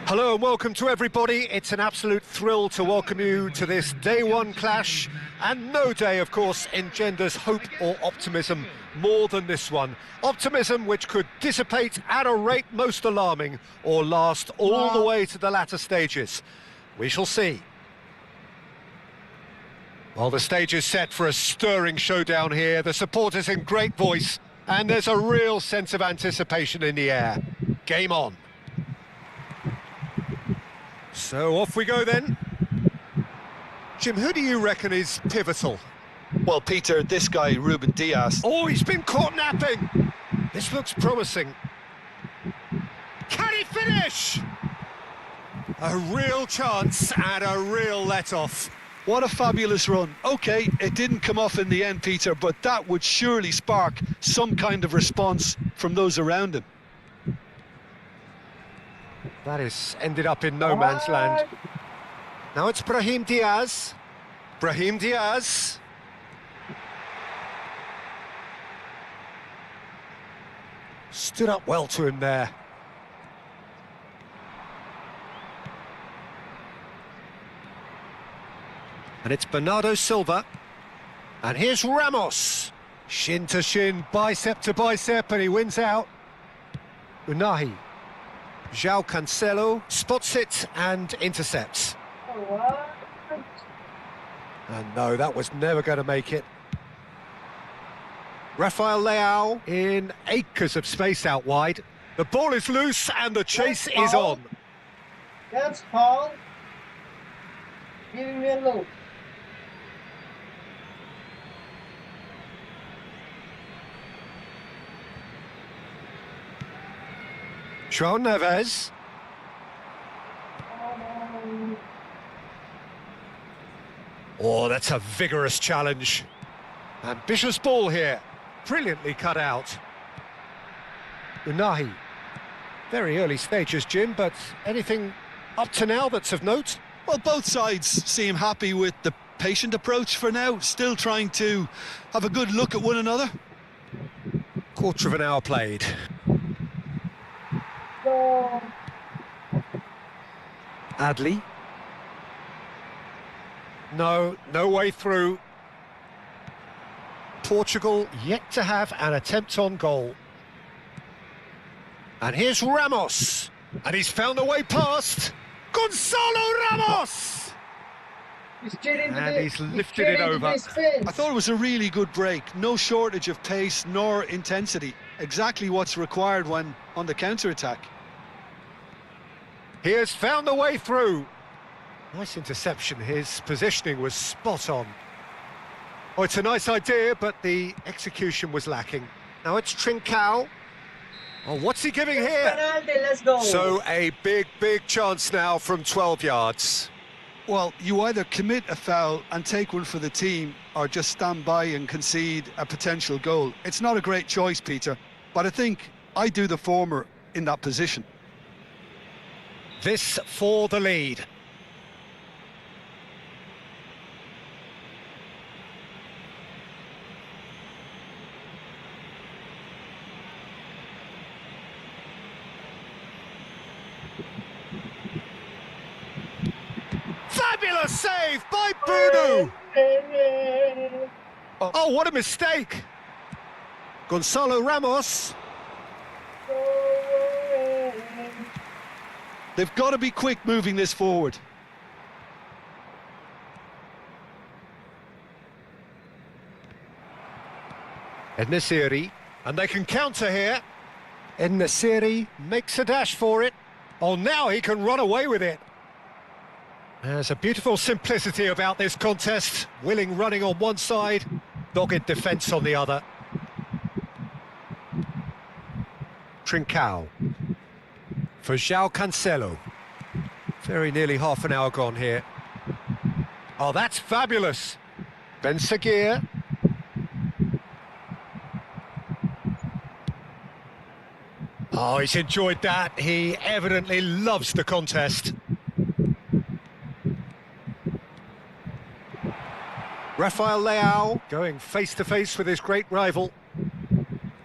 [SPEAKER 2] Hello and welcome to everybody. It's an absolute thrill to welcome you to this day one clash, and no day, of course, engenders hope or optimism more than this one. Optimism which could dissipate at a rate most alarming or last all the way to the latter stages. We shall see. Well, the stage is set for a stirring showdown here. The supporters in great voice, and there's a real sense of anticipation in the air. Game on. So off we go then. Jim, who do you reckon is pivotal?
[SPEAKER 5] Well, Peter, this guy, Ruben Diaz,
[SPEAKER 2] Oh, he's been caught napping! This looks promising. Can he finish? A real chance and a real let-off.
[SPEAKER 3] What a fabulous run. OK, it didn't come off in the end, Peter, but that would surely spark some kind of response from those around him.
[SPEAKER 2] That is ended up in no man's land. Now it's Brahim Diaz. Brahim Diaz. Stood up well to him there. And it's Bernardo Silva. And here's Ramos. Shin to shin, bicep to bicep, and he wins out. Unahi. João Cancelo spots it and intercepts. And no, that was never going to make it. Rafael Leao in acres of space out wide. The ball is loose and the chase is on.
[SPEAKER 1] That's Paul. Give him a look.
[SPEAKER 2] João Neves. Oh, that's a vigorous challenge. Ambitious ball here. Brilliantly cut out. Unahi. Very early stages, Jim, but anything up to now that's of note?
[SPEAKER 3] Well, both sides seem happy with the patient approach for now, still trying to have a good look at one another.
[SPEAKER 2] Quarter of an hour played. Adley. No way through. Portugal yet to have an attempt on goal. And here's Ramos. And he's found a way past. Gonzalo Ramos! And he's lifted it over.
[SPEAKER 3] I thought it was a really good break. No shortage of pace nor intensity. Exactly what's required when on the counter-attack.
[SPEAKER 2] He has found a way through. Nice interception. His positioning was spot on. Oh, it's a nice idea, but the execution was lacking. Now it's Trincao. Oh, what's he giving here?
[SPEAKER 1] Penalty, let's go.
[SPEAKER 2] So a big chance now from 12 yards.
[SPEAKER 3] Well, you either commit a foul and take one for the team or just stand by and concede a potential goal. It's not a great choice, Peter, but I think I do the former in that position.
[SPEAKER 2] This for the lead. Fabulous save by Bruno! Oh, what a mistake! Gonzalo Ramos.
[SPEAKER 3] They've got to be quick moving this forward.
[SPEAKER 2] En-Nesyri, and they can counter here. En-Nesyri makes a dash for it. Oh, now he can run away with it. There's a beautiful simplicity about this contest. Willing running on one side, dogged defence on the other. Trincao. For João Cancelo. Very nearly half an hour gone here. Oh, that's fabulous. Ben Seguir. Oh, he's enjoyed that. He evidently loves the contest. Rafael Leao going face-to-face with his great rival.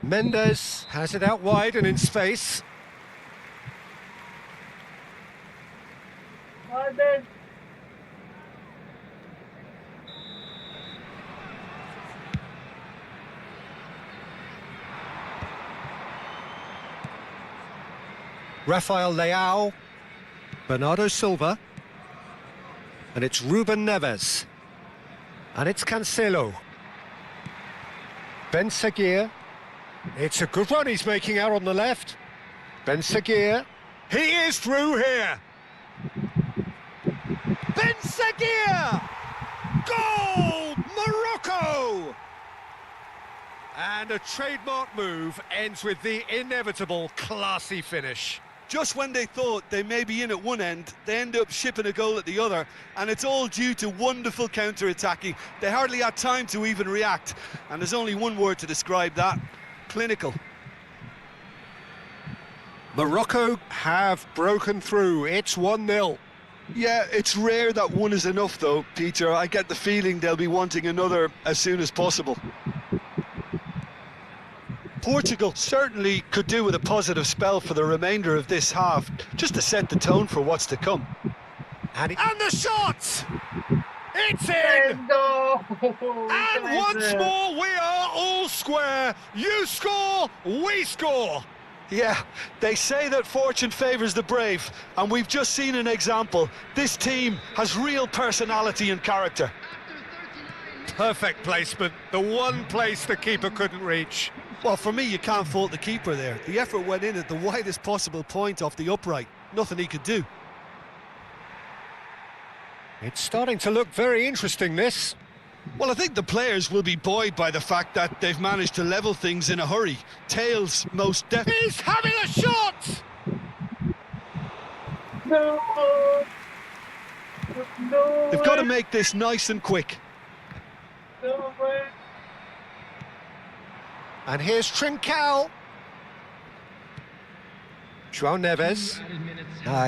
[SPEAKER 2] Mendes has it out wide and in space. Rafael Leao, Bernardo Silva, and it's Ruben Neves, and it's Cancelo. Ben Seguir, it's a good run he's making out on the left. Ben Seguir, he is through here. Ben Seguir! Goal! Morocco! And a trademark move ends with the inevitable classy finish.
[SPEAKER 3] Just when they thought they may be in at one end, they end up shipping a goal at the other, and it's all due to wonderful counter-attacking. They hardly had time to even react, and there's only one word to describe that: clinical.
[SPEAKER 2] Morocco have broken through. It's 1-0.
[SPEAKER 3] Yeah, it's rare that one is enough though, Peter. I get the feeling they'll be wanting another as soon as possible. Portugal certainly could do with a positive spell for the remainder of this half, just to set the tone for what's to come.
[SPEAKER 2] And the shot! It's in! And once more we are all square. You score, we score.
[SPEAKER 3] Yeah, they say that fortune favours the brave, and we've just seen an example. This team has real personality and character.
[SPEAKER 2] Perfect placement, the one place the keeper couldn't reach.
[SPEAKER 3] Well, for me, you can't fault the keeper there. The effort went in at the widest possible point off the upright. Nothing he could do.
[SPEAKER 2] It's starting to look very interesting, this.
[SPEAKER 3] Well, I think the players will be buoyed by the fact that they've managed to level things in a hurry. Tails most definitely.
[SPEAKER 2] He's having a shot!
[SPEAKER 1] No! No!
[SPEAKER 3] They've got to make this nice and quick.
[SPEAKER 1] No way!
[SPEAKER 2] And here's Trincao. João Neves.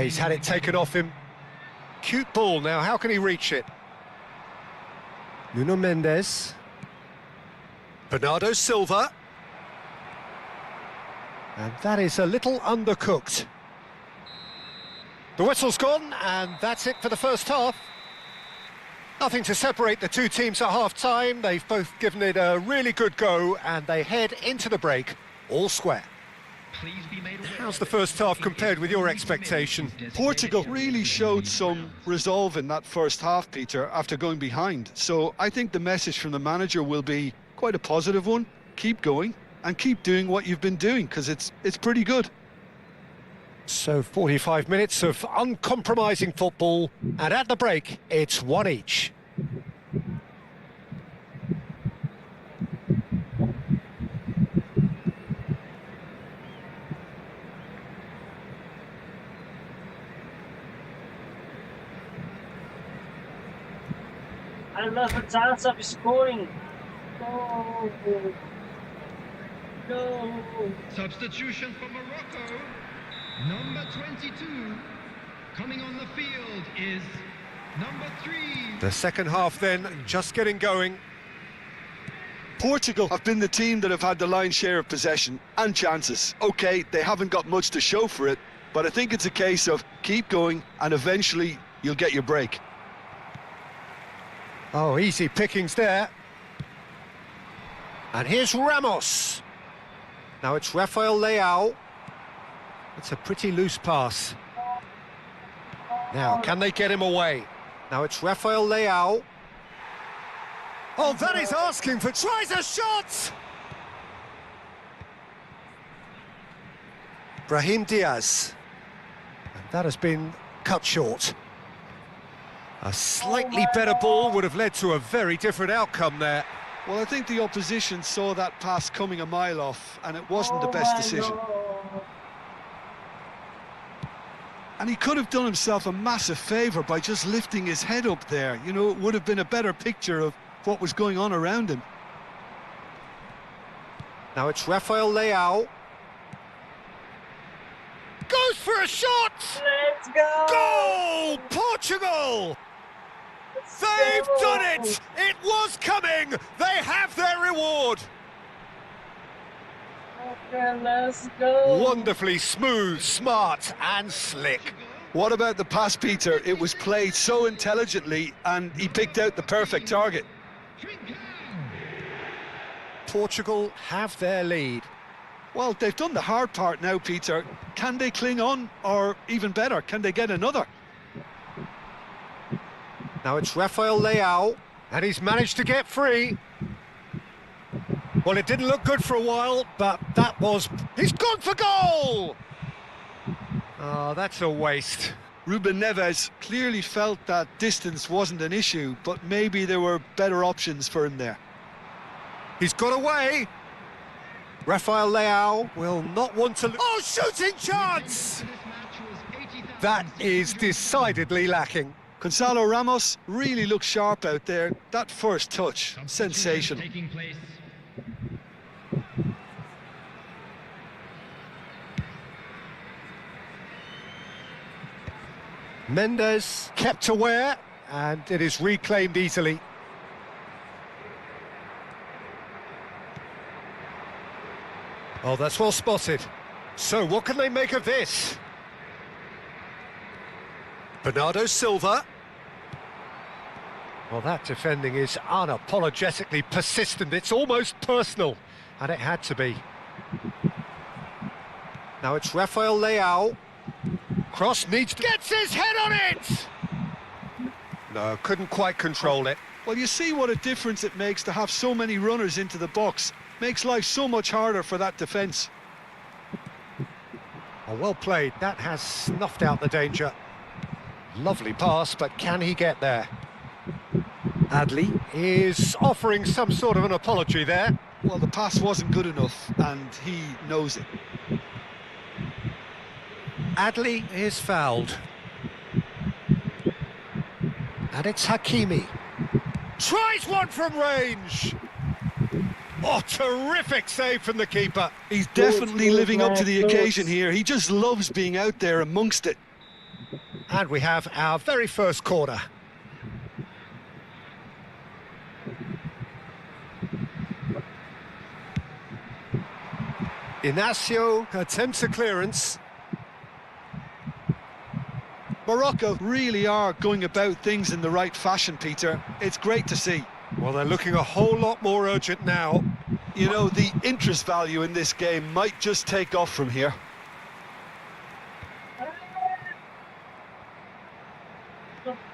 [SPEAKER 2] He's had it taken off him. Cute ball now, how can he reach it? Nuno Mendes. Bernardo Silva. And that is a little undercooked. The whistle's gone, and that's it for the first half. Nothing to separate the two teams at half-time. They've both given it a really good go, and they head into the break all square. How's the first half compared with your expectation?
[SPEAKER 3] Portugal really showed some resolve in that first half, Peter, after going behind. So I think the message from the manager will be quite a positive one. Keep going and keep doing what you've been doing, because it's pretty good.
[SPEAKER 2] So 45 minutes of uncompromising football, and at the break, it's one each.
[SPEAKER 1] I lost a chance of scoring. No. No.
[SPEAKER 4] Substitution for Morocco. Number 22. Coming on the field is number 3.
[SPEAKER 2] The second half then, just getting going.
[SPEAKER 3] Portugal have been the team that have had the lion's share of possession and chances. OK, they haven't got much to show for it, but I think it's a case of keep going and eventually you'll get your break.
[SPEAKER 2] Oh, easy pickings there. And here's Ramos. Now it's Rafael Leao. It's a pretty loose pass. Now, can they get him away? Now it's Rafael Leao. Oh, that is asking for... Tries a shot! Brahim Diaz. And that has been cut short. A slightly better ball would have led to a very different outcome there.
[SPEAKER 3] Well, I think the opposition saw that pass coming a mile off, and it wasn't the best decision. And he could have done himself a massive favour by just lifting his head up there. You know, it would have been a better picture of what was going on around him.
[SPEAKER 2] Now it's Rafael Leao. Goes for a shot!
[SPEAKER 1] Let's go!
[SPEAKER 2] Goal! Portugal! They've done it! It was coming! They have their reward!
[SPEAKER 1] Okay, let's go!
[SPEAKER 2] Wonderfully smooth, smart and slick.
[SPEAKER 3] What about the pass, Peter? It was played so intelligently and he picked out the perfect target.
[SPEAKER 2] Portugal have their lead.
[SPEAKER 3] Well, they've done the hard part now, Peter. Can they cling on, or even better, can they get another?
[SPEAKER 2] Now it's Rafael Leao, and he's managed to get free. Well, it didn't look good for a while, but that was... He's gone for goal! Oh, that's a waste.
[SPEAKER 3] Ruben Neves clearly felt that distance wasn't an issue, but maybe there were better options for him there.
[SPEAKER 2] He's got away. Rafael Leao will not want to... Oh, shooting chance! That is decidedly lacking.
[SPEAKER 3] Gonzalo Ramos really looks sharp out there. That first touch, sensational.
[SPEAKER 4] Taking place.
[SPEAKER 2] Mendes kept aware, and it is reclaimed easily. Oh, that's well spotted. So, what can they make of this? Bernardo Silva. Well, that defending is unapologetically persistent. It's almost personal, and it had to be. Now it's Rafael Leao. Cross needs to... Gets his head on it! No, couldn't quite control it.
[SPEAKER 3] Well, you see what a difference it makes to have so many runners into the box. Makes life so much harder for that defence.
[SPEAKER 2] Oh, well played. That has snuffed out the danger. Lovely pass, but can he get there? Adli is offering some sort of an apology there.
[SPEAKER 3] Well, the pass wasn't good enough, and he knows it.
[SPEAKER 2] Adli is fouled. And it's Hakimi. Tries one from range! Oh, terrific save from the keeper.
[SPEAKER 3] He's definitely living up to the occasion here. He just loves being out there amongst it.
[SPEAKER 2] And we have our very first corner. Inacio attempts a clearance.
[SPEAKER 3] Morocco really are going about things in the right fashion, Peter. It's great to see.
[SPEAKER 2] Well, they're looking a whole lot more urgent now.
[SPEAKER 3] You know, the interest value in this game might just take off from here.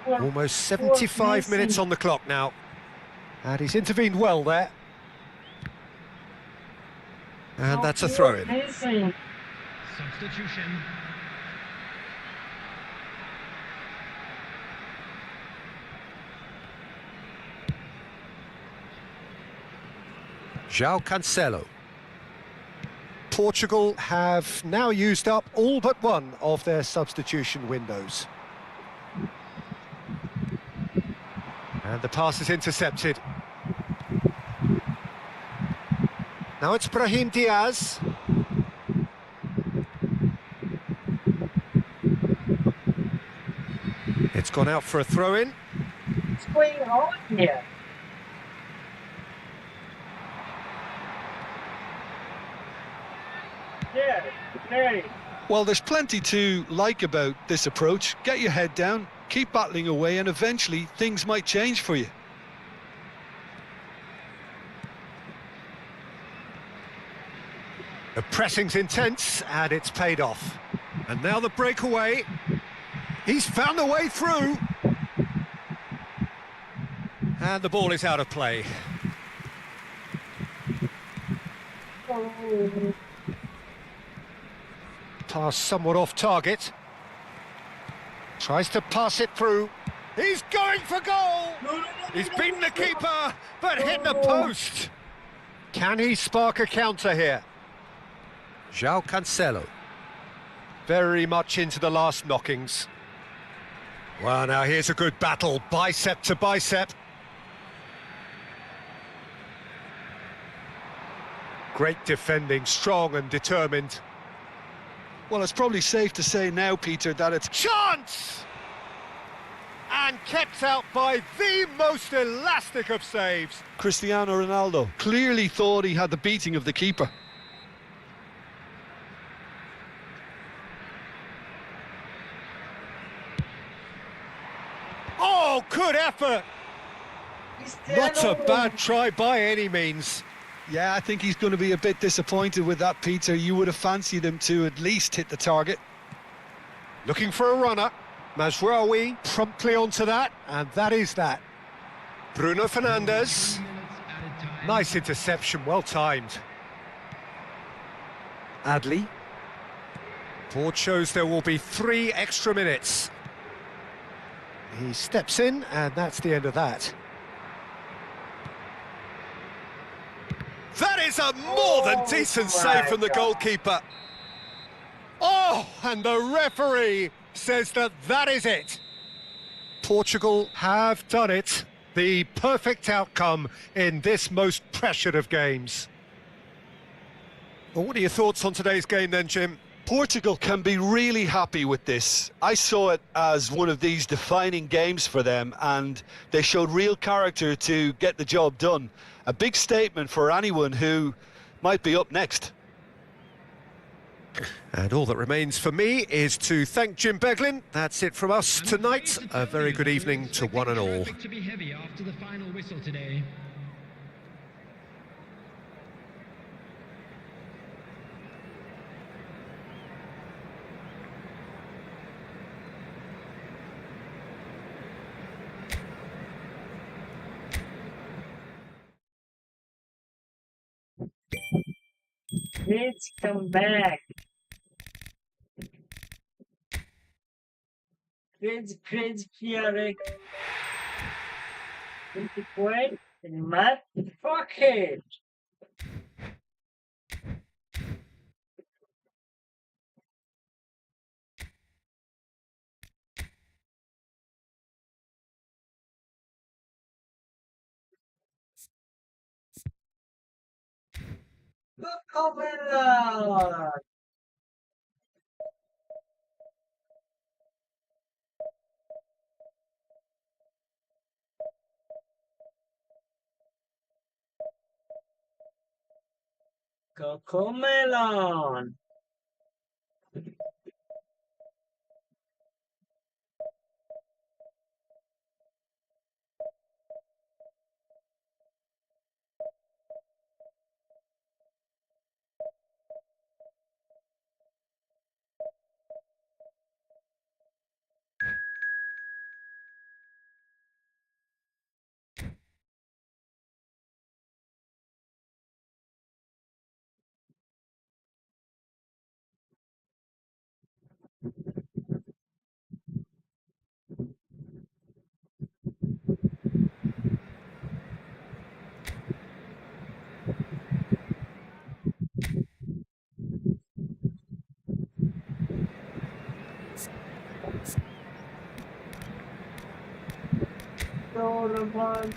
[SPEAKER 2] Almost 75 minutes on the clock now. And he's intervened well there. And that's a throw-in.
[SPEAKER 4] Substitution.
[SPEAKER 2] João Cancelo. Portugal have now used up all but one of their substitution windows. And the pass is intercepted. Now it's Brahim Diaz. It's gone out for a throw-in.
[SPEAKER 1] What's going on here? Yeah, okay.
[SPEAKER 3] Well, there's plenty to like about this approach. Get your head down, keep battling away, and eventually things might change for you.
[SPEAKER 2] The pressing's intense, and it's paid off. And now the breakaway. He's found a way through. And the ball is out of play. Pass somewhat off target. Tries to pass it through. He's going for goal! He's beaten the keeper, but hit the post. Can he spark a counter here? João Cancelo. Very much into the last knockings. Well, now here's a good battle, bicep to bicep. Great defending, strong and determined.
[SPEAKER 3] Well, it's probably safe to say now, Peter, that it's...
[SPEAKER 2] Chance! And kept out by the most elastic of saves.
[SPEAKER 3] Cristiano Ronaldo clearly thought he had the beating of the keeper.
[SPEAKER 2] Oh, good effort! Not a bad try by any means.
[SPEAKER 3] Yeah, I think he's going to be a bit disappointed with that, Peter. You would have fancied him to at least hit the target.
[SPEAKER 2] Looking for a runner. Mazraoui promptly onto that, and that is that. Bruno Fernandes. Nice interception, well timed. Adli. Board shows there will be 3 extra minutes. He steps in, and that's the end of that. That is a more than decent save from the goalkeeper. Oh, and the referee says that that is it. Portugal have done it. The perfect outcome in this most pressured of games. Well, what are your thoughts on today's game then, Jim?
[SPEAKER 3] Portugal can be really happy with this. I saw it as one of these defining games for them, and they showed real character to get the job done. A big statement for anyone who might be up next.
[SPEAKER 2] And all that remains for me is to thank Jim Beglin. That's it from us tonight. A very good evening to one and all.
[SPEAKER 4] To be heavy after the final whistle today.
[SPEAKER 1] Kids, come back. Kids, here. Quick, Matt, fuck it. Coconut. Cocomelon.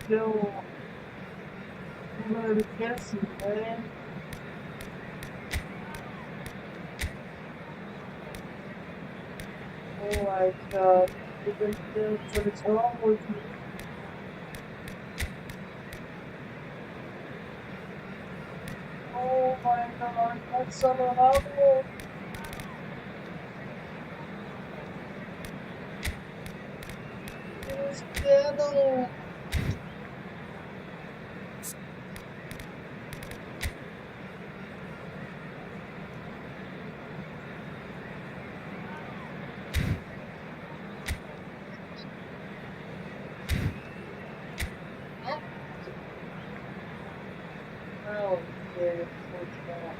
[SPEAKER 1] Joe. I'm gonna be guessing, man. Oh my god. What is wrong with me? Oh my god, that's so horrible. It's dead. Oh, yeah, what's that?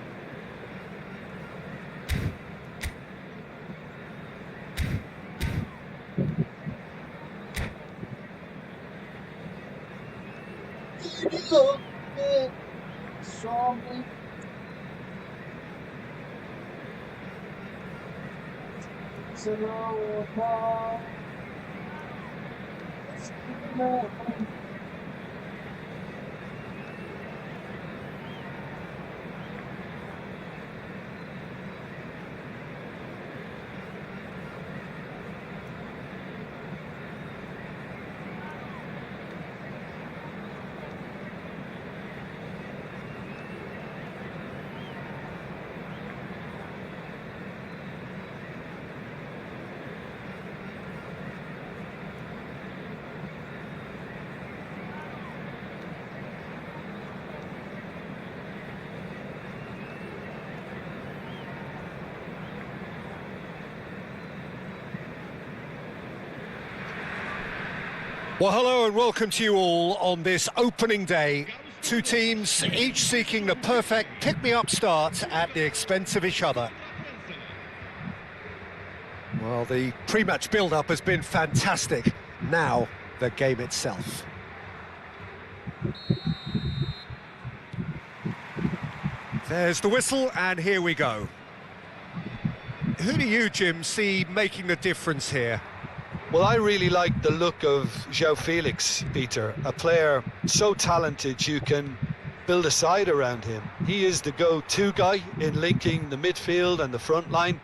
[SPEAKER 1] Look, man. Zombie. It's an hour long. It's no.
[SPEAKER 2] Well, hello and welcome to you all on this opening day. Two teams, each seeking the perfect pick-me-up start at the expense of each other. Well, the pre-match build-up has been fantastic. Now, the game itself. There's the whistle, and here we go. Who do you, Jim, see making the difference here?
[SPEAKER 3] Well, I really like the look of João Felix, Peter. A player so talented you can build a side around him. He is the go-to guy in linking the midfield and the front line,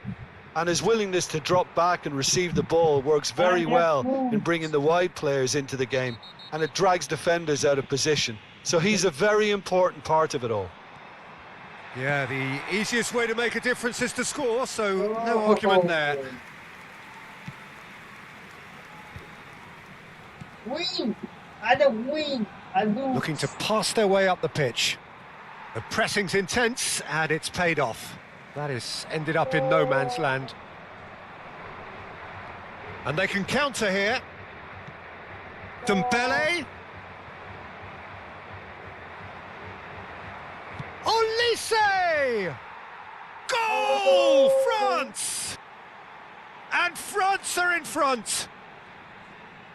[SPEAKER 3] and his willingness to drop back and receive the ball works very well in bringing the wide players into the game, and it drags defenders out of position. So he's a very important part of it all.
[SPEAKER 2] Yeah, the easiest way to make a difference is to score, so no argument there.
[SPEAKER 1] Win! I don't win! I do.
[SPEAKER 2] Looking to pass their way up the pitch. The pressing's intense, and it's paid off. That has ended up in no man's land. And they can counter here. Dembele. Olise! Goal! France! And France are in front.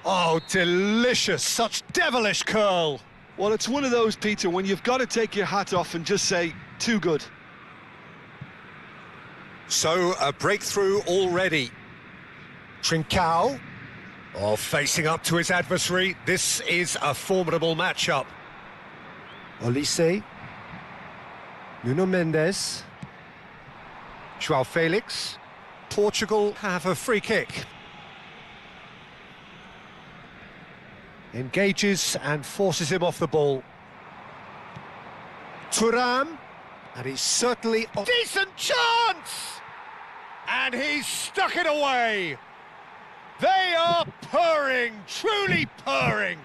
[SPEAKER 2] Oh, delicious. Such devilish curl.
[SPEAKER 3] Well, it's one of those, Peter, when you've got to take your hat off and just say, too good.
[SPEAKER 2] So, a breakthrough already. Trincao, facing up to his adversary. This is a formidable matchup. Olise. Nuno Mendes. João Felix. Portugal have a free kick. Engages and forces him off the ball. Thuram. And he's certainly... Decent chance! And he's stuck it away. They are purring, truly purring.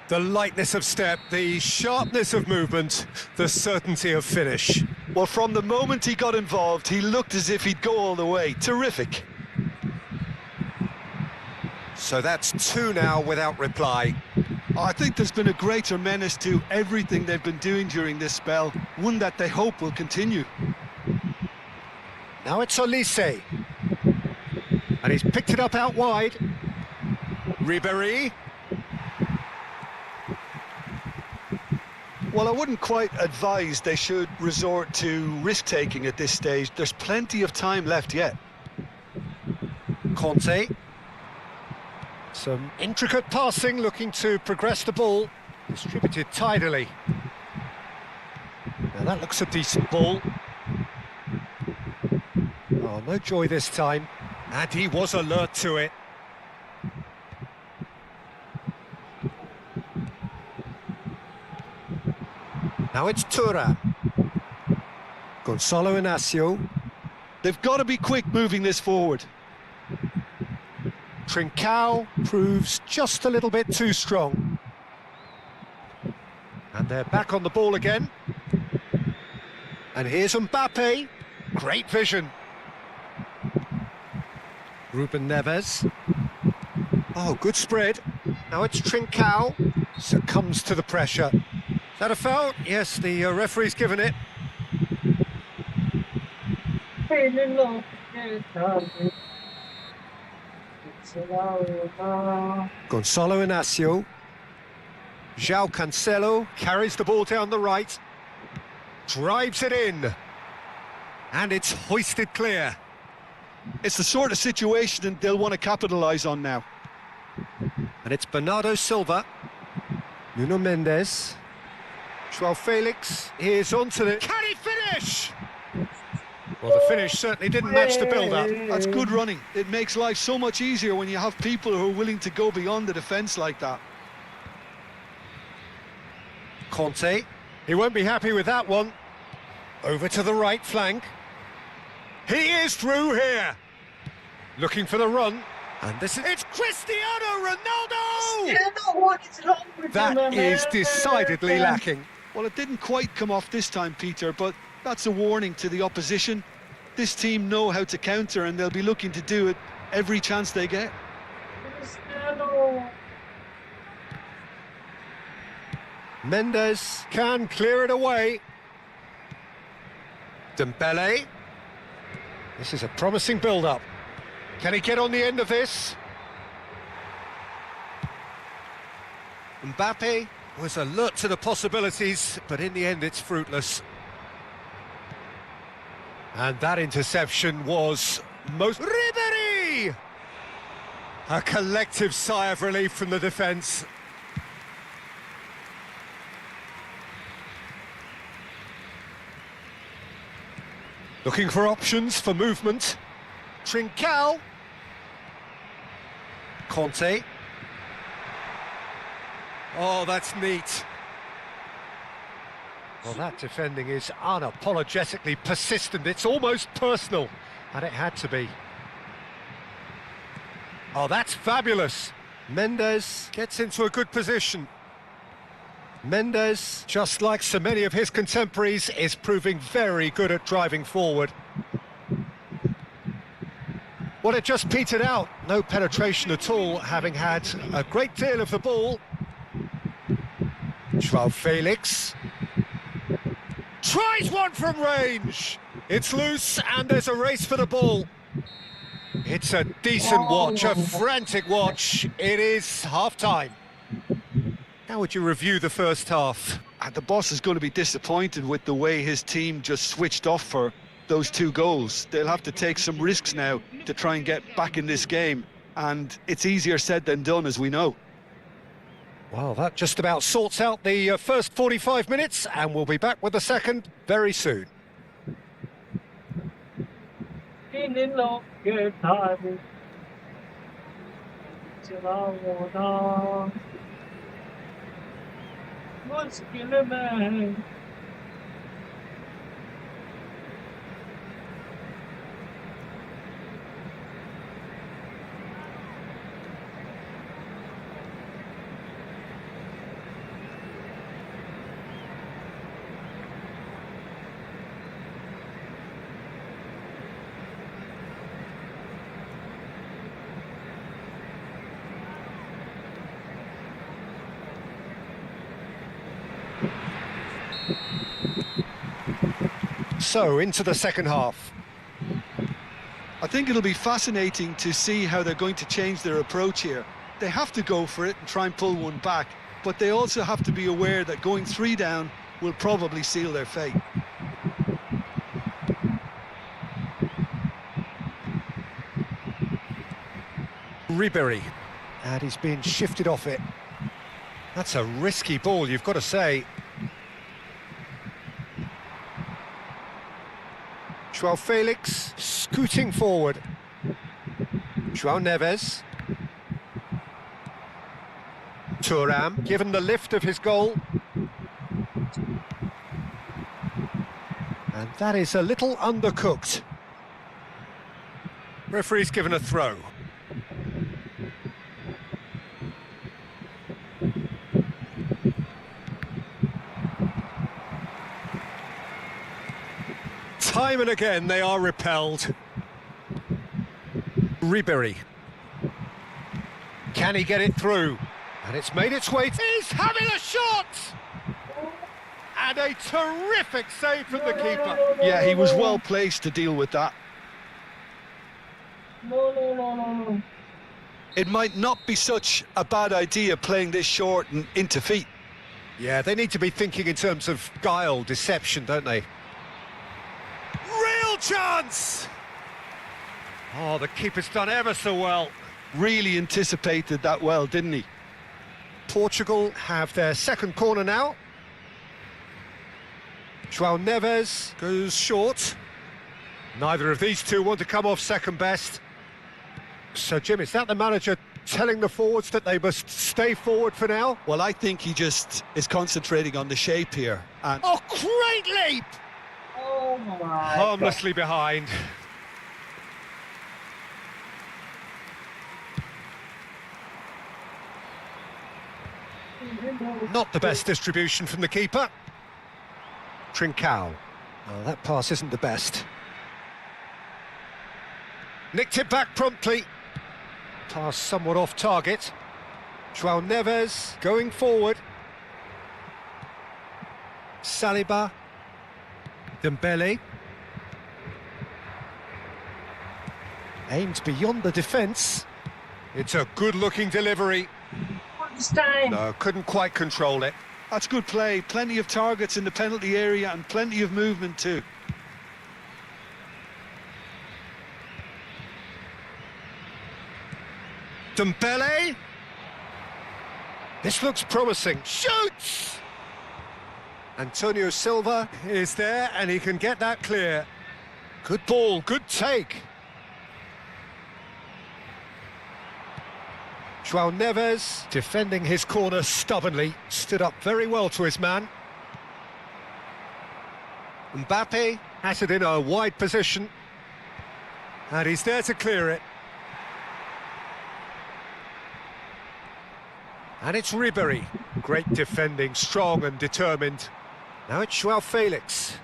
[SPEAKER 2] The lightness of step, the sharpness of movement, the certainty of finish.
[SPEAKER 3] Well, from the moment he got involved, he looked as if he'd go all the way. Terrific.
[SPEAKER 2] So that's two now without reply.
[SPEAKER 3] I think there's been a greater menace to everything they've been doing during this spell, one that they hope will continue.
[SPEAKER 2] Now it's Olise. And he's picked it up out wide. Ribéry.
[SPEAKER 3] Well, I wouldn't quite advise they should resort to risk-taking at this stage. There's plenty of time left yet.
[SPEAKER 2] Conte. Some intricate passing, looking to progress the ball. Distributed tidily. Now that looks a decent ball. Oh, no joy this time. And he was alert to it. Now it's Thuram. Gonçalo Inácio.
[SPEAKER 3] They've got to be quick moving this forward.
[SPEAKER 2] Trincao proves just a little bit too strong. And they're back on the ball again. And here's Mbappe. Great vision. Ruben Neves. Oh, good spread. Now it's Trincao. Succumbs to the pressure. Is that a foul? Yes, the referee's given it. Gonçalo Inácio. João Cancelo carries the ball down the right. Drives it in. And it's hoisted clear.
[SPEAKER 3] It's the sort of situation they'll want to capitalise on now.
[SPEAKER 2] And it's Bernardo Silva. Nuno Mendes. João Felix. Here's onto the... Can he finish? Well, the finish certainly didn't match the build-up.
[SPEAKER 3] That's good running. It makes life so much easier when you have people who are willing to go beyond the defence like that.
[SPEAKER 2] Conte. He won't be happy with that one. Over to the right flank. He is through here. Looking for the run. And this is... It's Cristiano Ronaldo!
[SPEAKER 1] What is wrong with
[SPEAKER 2] That is decidedly lacking.
[SPEAKER 3] Well, it didn't quite come off this time, Peter, but that's a warning to the opposition. This team know how to counter, and they'll be looking to do it every chance they get.
[SPEAKER 2] Mendes can clear it away. Dembele. This is a promising build-up. Can he get on the end of this? Mbappe was alert to the possibilities, but in the end it's fruitless. And that interception was most... Ribery! A collective sigh of relief from the defence. Looking for options for movement. Trincao. Conte. Oh, that's neat. Well, that defending is unapologetically persistent. It's almost personal, and it had to be. Oh, that's fabulous. Mendes gets into a good position. Mendes, just like so many of his contemporaries, is proving very good at driving forward. Well, it just petered out. No penetration at all, having had a great deal of the ball. Joao Felix tries one from range. It's loose and there's a race for the ball. It's a decent watch, a frantic watch. It is half-time. How would you review the first half?
[SPEAKER 3] And the boss is going to be disappointed with the way his team just switched off for those 2 goals. They'll have to take some risks now to try and get back in this game. And it's easier said than done, as we know.
[SPEAKER 2] Well, that just about sorts out the first 45 minutes, and we'll be back with the second very soon. So, into the second half.
[SPEAKER 3] I think it'll be fascinating to see how they're going to change their approach here. They have to go for it and try and pull one back, but they also have to be aware that going 3 down will probably seal their fate.
[SPEAKER 2] Ribery, and he's been shifted off it. That's a risky ball, you've got to say. Joao Felix scooting forward. Joao Neves. Thuram given the lift of his goal. And that is a little undercooked. Referee's given a throw. Time and again they are repelled. Ribery. Can he get it through? And it's made its way. He's having a shot! And a terrific save from the keeper.
[SPEAKER 3] Yeah, he was well placed to deal with that.
[SPEAKER 1] No.
[SPEAKER 3] It might not be such a bad idea playing this short and into feet.
[SPEAKER 2] Yeah, they need to be thinking in terms of guile, deception, don't they? Real chance! Oh, the keeper's done ever so well.
[SPEAKER 3] Really anticipated that well, didn't he?
[SPEAKER 2] Portugal have their second corner now. Joao Neves goes short. Neither of these two want to come off second best. So, Jim, is that the manager telling the forwards that they must stay forward for now?
[SPEAKER 3] Well, I think he just is concentrating on the shape here. And
[SPEAKER 2] Oh, great leap!
[SPEAKER 1] Oh my
[SPEAKER 2] Harmlessly behind.
[SPEAKER 1] God.
[SPEAKER 2] Not the best distribution from the keeper. Trincao. Oh, that pass isn't the best. Nicked it back promptly. Pass somewhat off target. Joao Neves going forward. Saliba. Dembele. Aimed beyond the defence. It's a good-looking delivery.
[SPEAKER 1] This time.
[SPEAKER 2] No, couldn't quite control it.
[SPEAKER 3] that's good play. Plenty of targets in the penalty area and plenty of movement too.
[SPEAKER 2] Dembele. This looks promising. Shoots! Antonio Silva is there and he can get that clear. Good ball, good take. João Neves, defending his corner stubbornly, stood up very well to his man. Mbappe has it in a wide position, and he's there to clear it. And it's Ribéry, great defending, strong and determined. Now it's João Felix.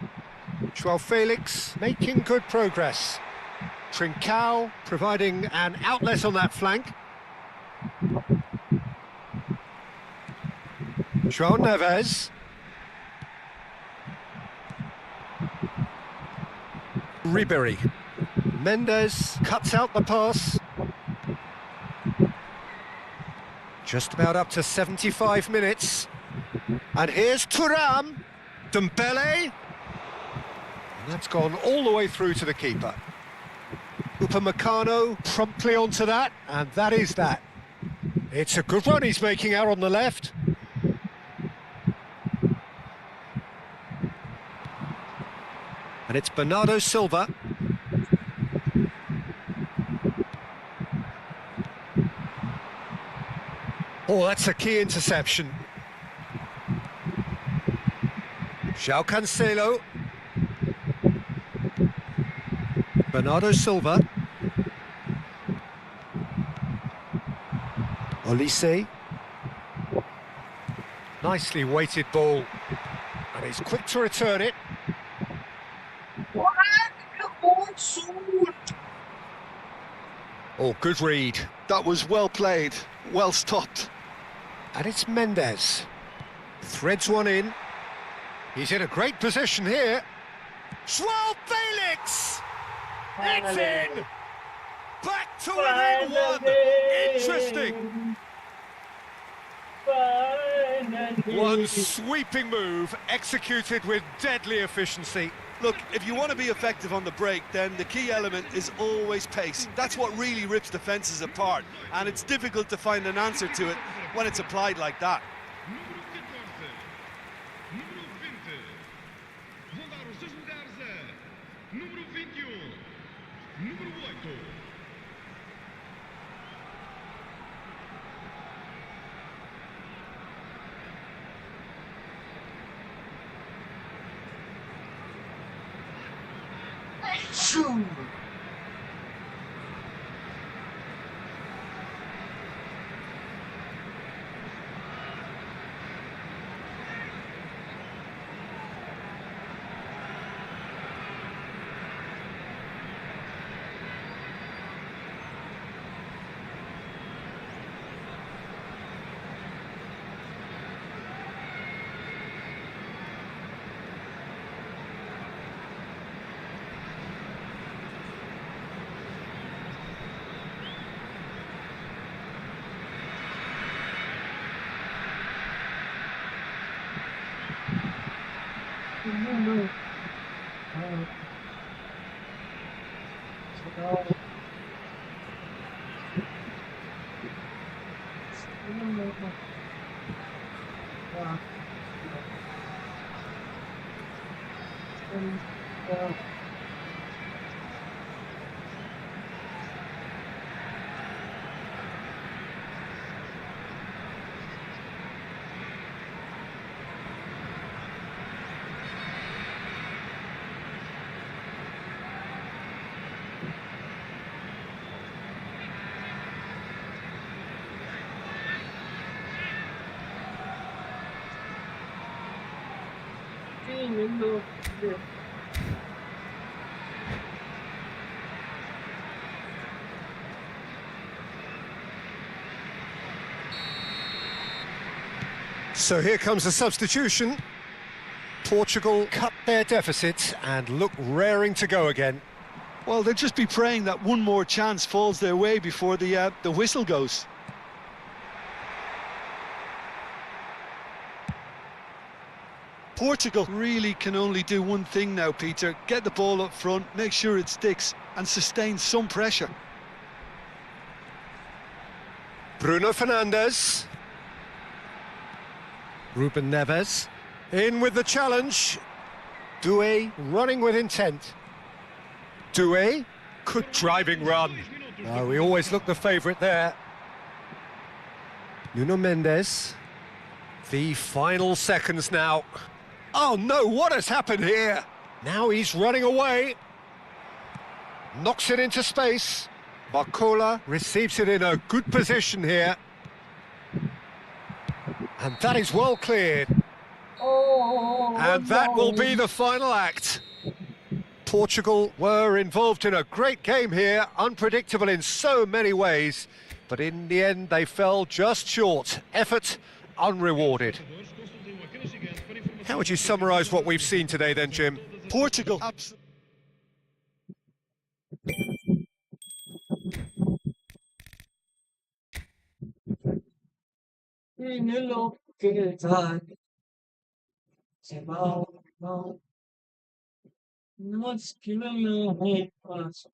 [SPEAKER 2] João Felix making good progress. Trincao providing an outlet on that flank. João Neves. Ribéry. Mendes cuts out the pass. Just about up to 75 minutes. And here's Thuram. Dembele. And that's gone all the way through to the keeper. Upamecano promptly onto that, and that is that. It's a good run he's making out on the left. And it's Bernardo Silva. Oh, that's a key interception. João Cancelo. Bernardo Silva. Olise. Nicely weighted ball. And he's quick to return it. Oh, good read.
[SPEAKER 3] That was well played, well stopped.
[SPEAKER 2] And it's Mendes. Threads one in. He's in a great position here. João Felix! It's in! Back to within one! Interesting! One sweeping move, executed with deadly efficiency.
[SPEAKER 3] Look, if you want to be effective on the break, then the key element is always pace. That's what really rips defences apart, and it's difficult to find an answer to it when it's applied like that.
[SPEAKER 4] Número 14. Número 20. Vão dar os seus lugares a número 21. Número 8.
[SPEAKER 2] So here comes the substitution. Portugal cut their deficit and look raring to go again.
[SPEAKER 3] Well, they'll just be praying that one more chance falls their way before the whistle goes. Portugal really can only do one thing now, Peter. Get the ball up front, make sure it sticks, and sustain some pressure.
[SPEAKER 2] Bruno Fernandes. Ruben Neves. In with the challenge. Doué running with intent. Doué. Good driving run. Oh, we always look the favourite there. Nuno Mendes. The final seconds now. Oh no, what has happened here? Now he's running away. Knocks it into space. Barcola receives it in a good position here. And that is well cleared. And that will be the final act. Portugal were involved in a great game here, unpredictable in so many ways, but in the end they fell just short. Effort unrewarded. How would you summarise what we've seen today then, Jim?
[SPEAKER 3] Portugal.
[SPEAKER 1] Tiene lo que dar. Se va, no, no es que no me pasa.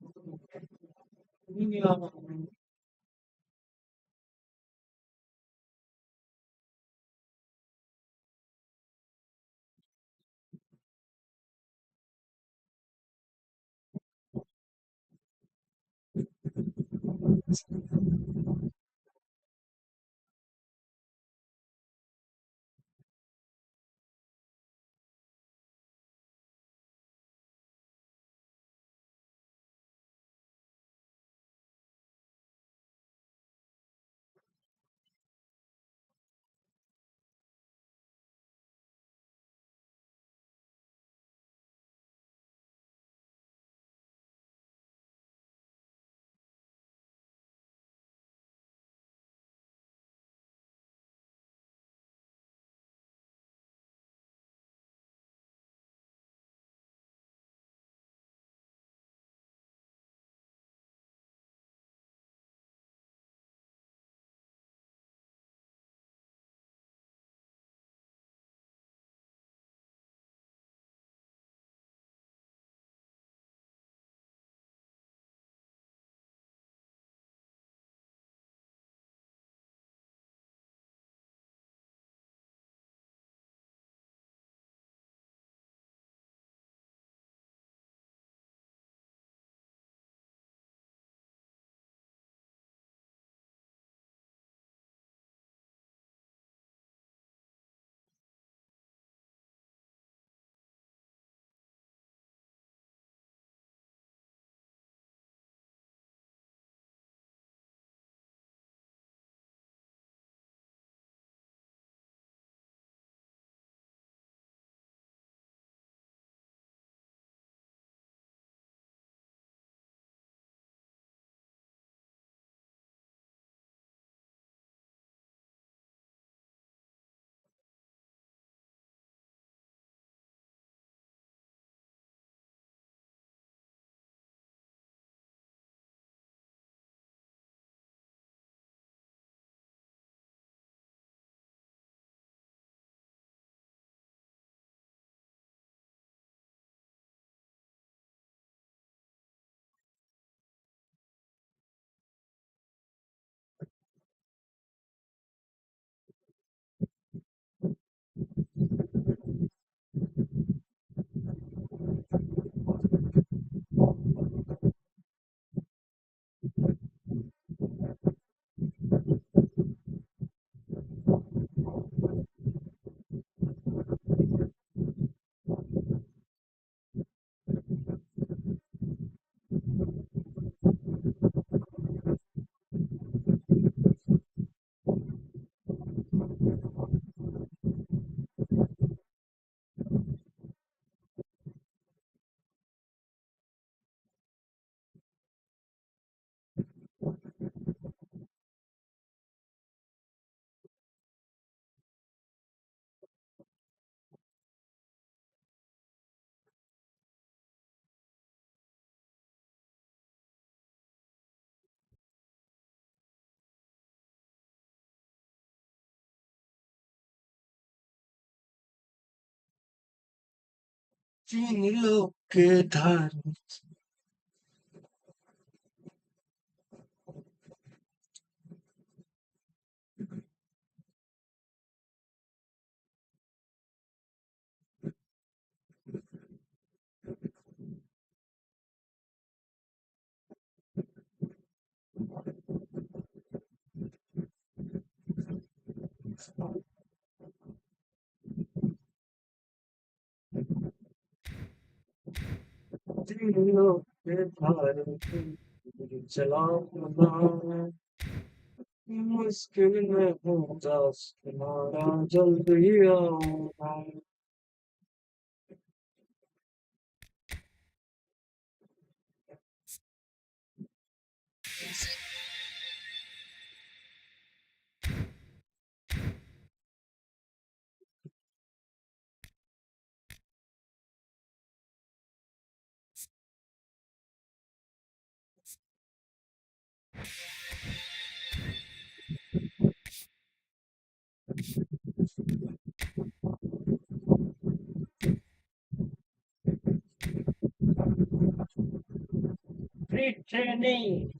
[SPEAKER 1] Tiene lo que dar. चला मुश्किल में हूँ दास तुम्हारा जल्दी आओ Brittany.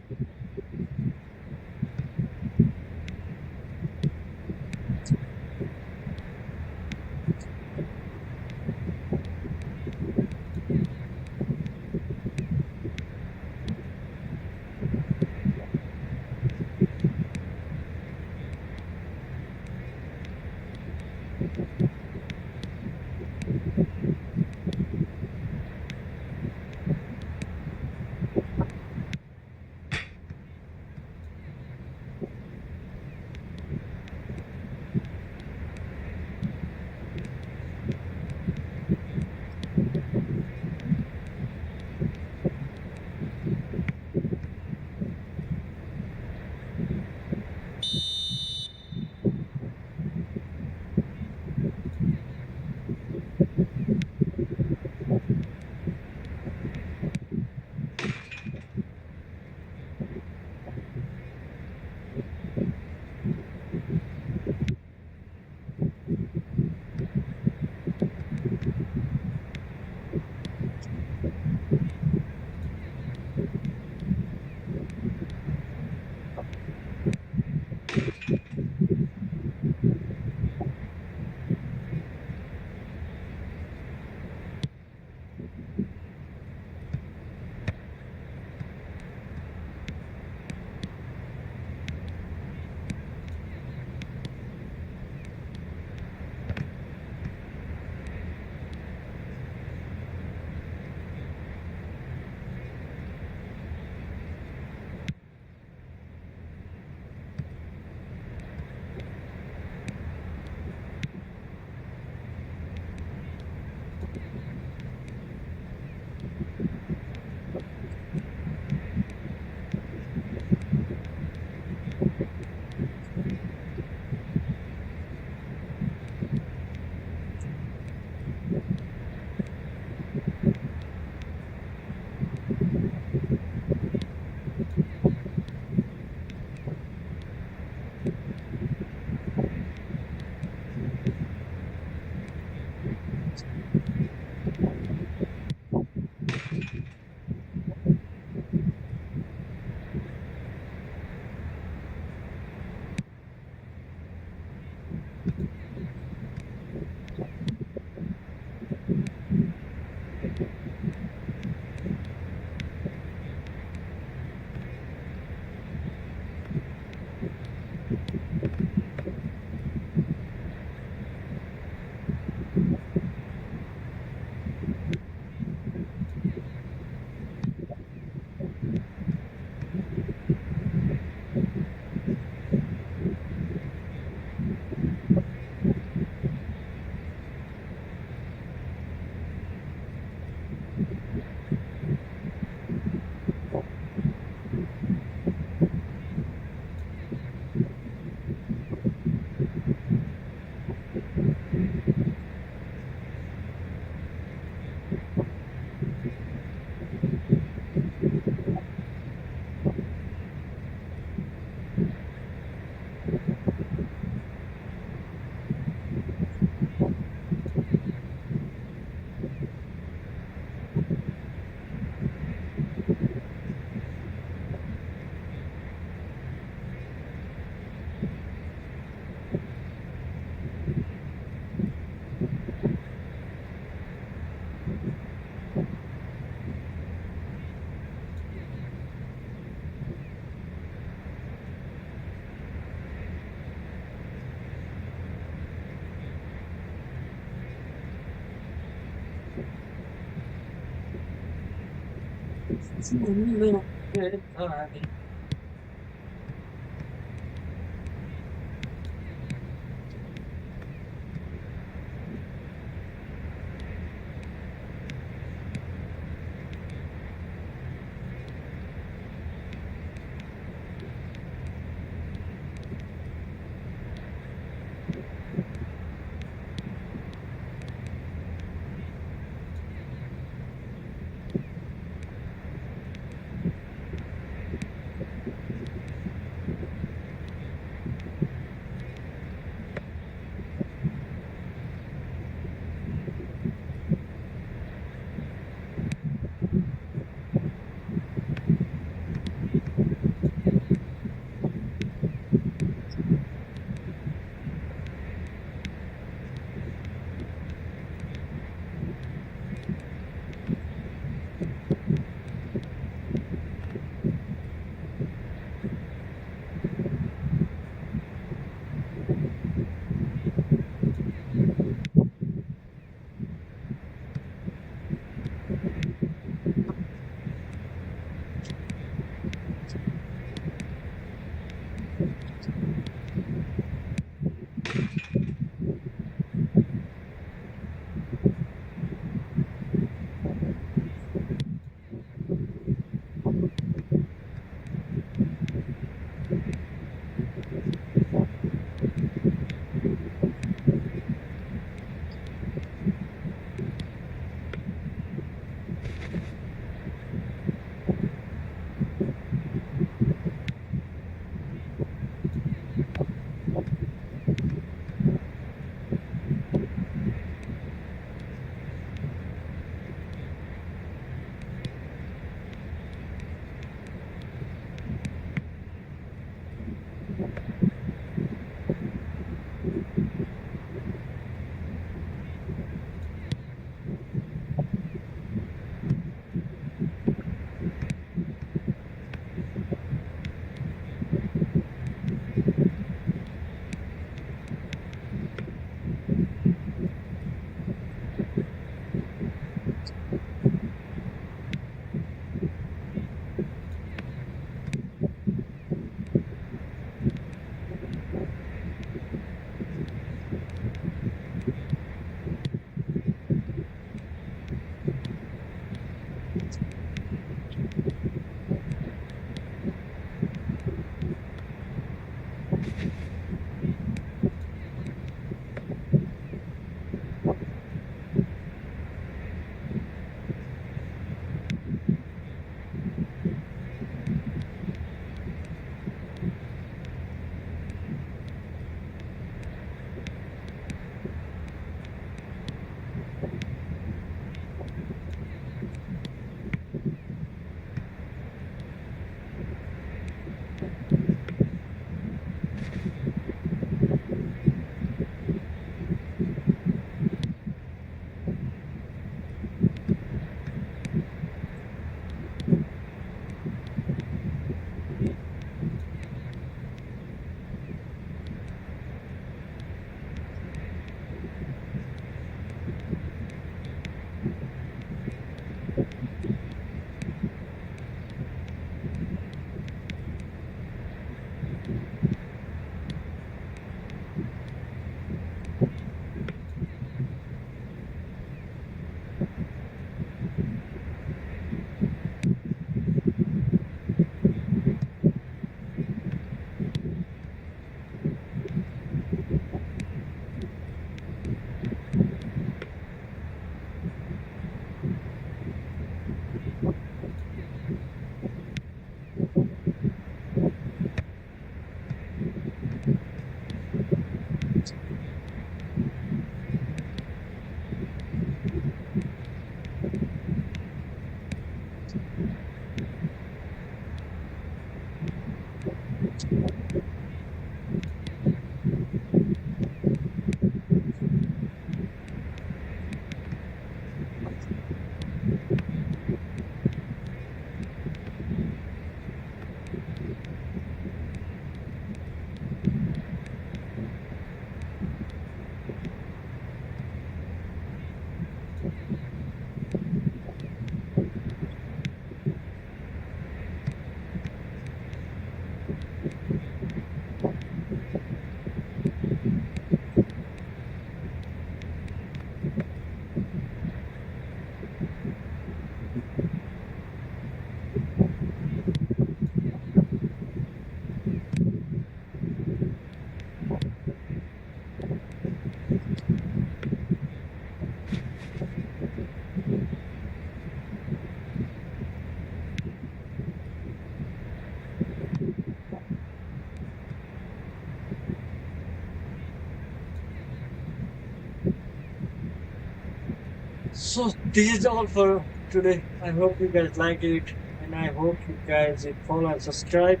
[SPEAKER 1] So this is all for today. I hope you guys like it, and I hope you guys will follow and subscribe.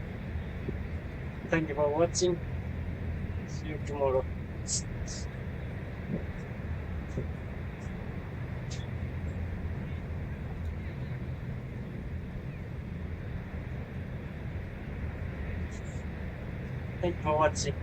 [SPEAKER 1] Thank you for watching. See you tomorrow. Thank you for watching.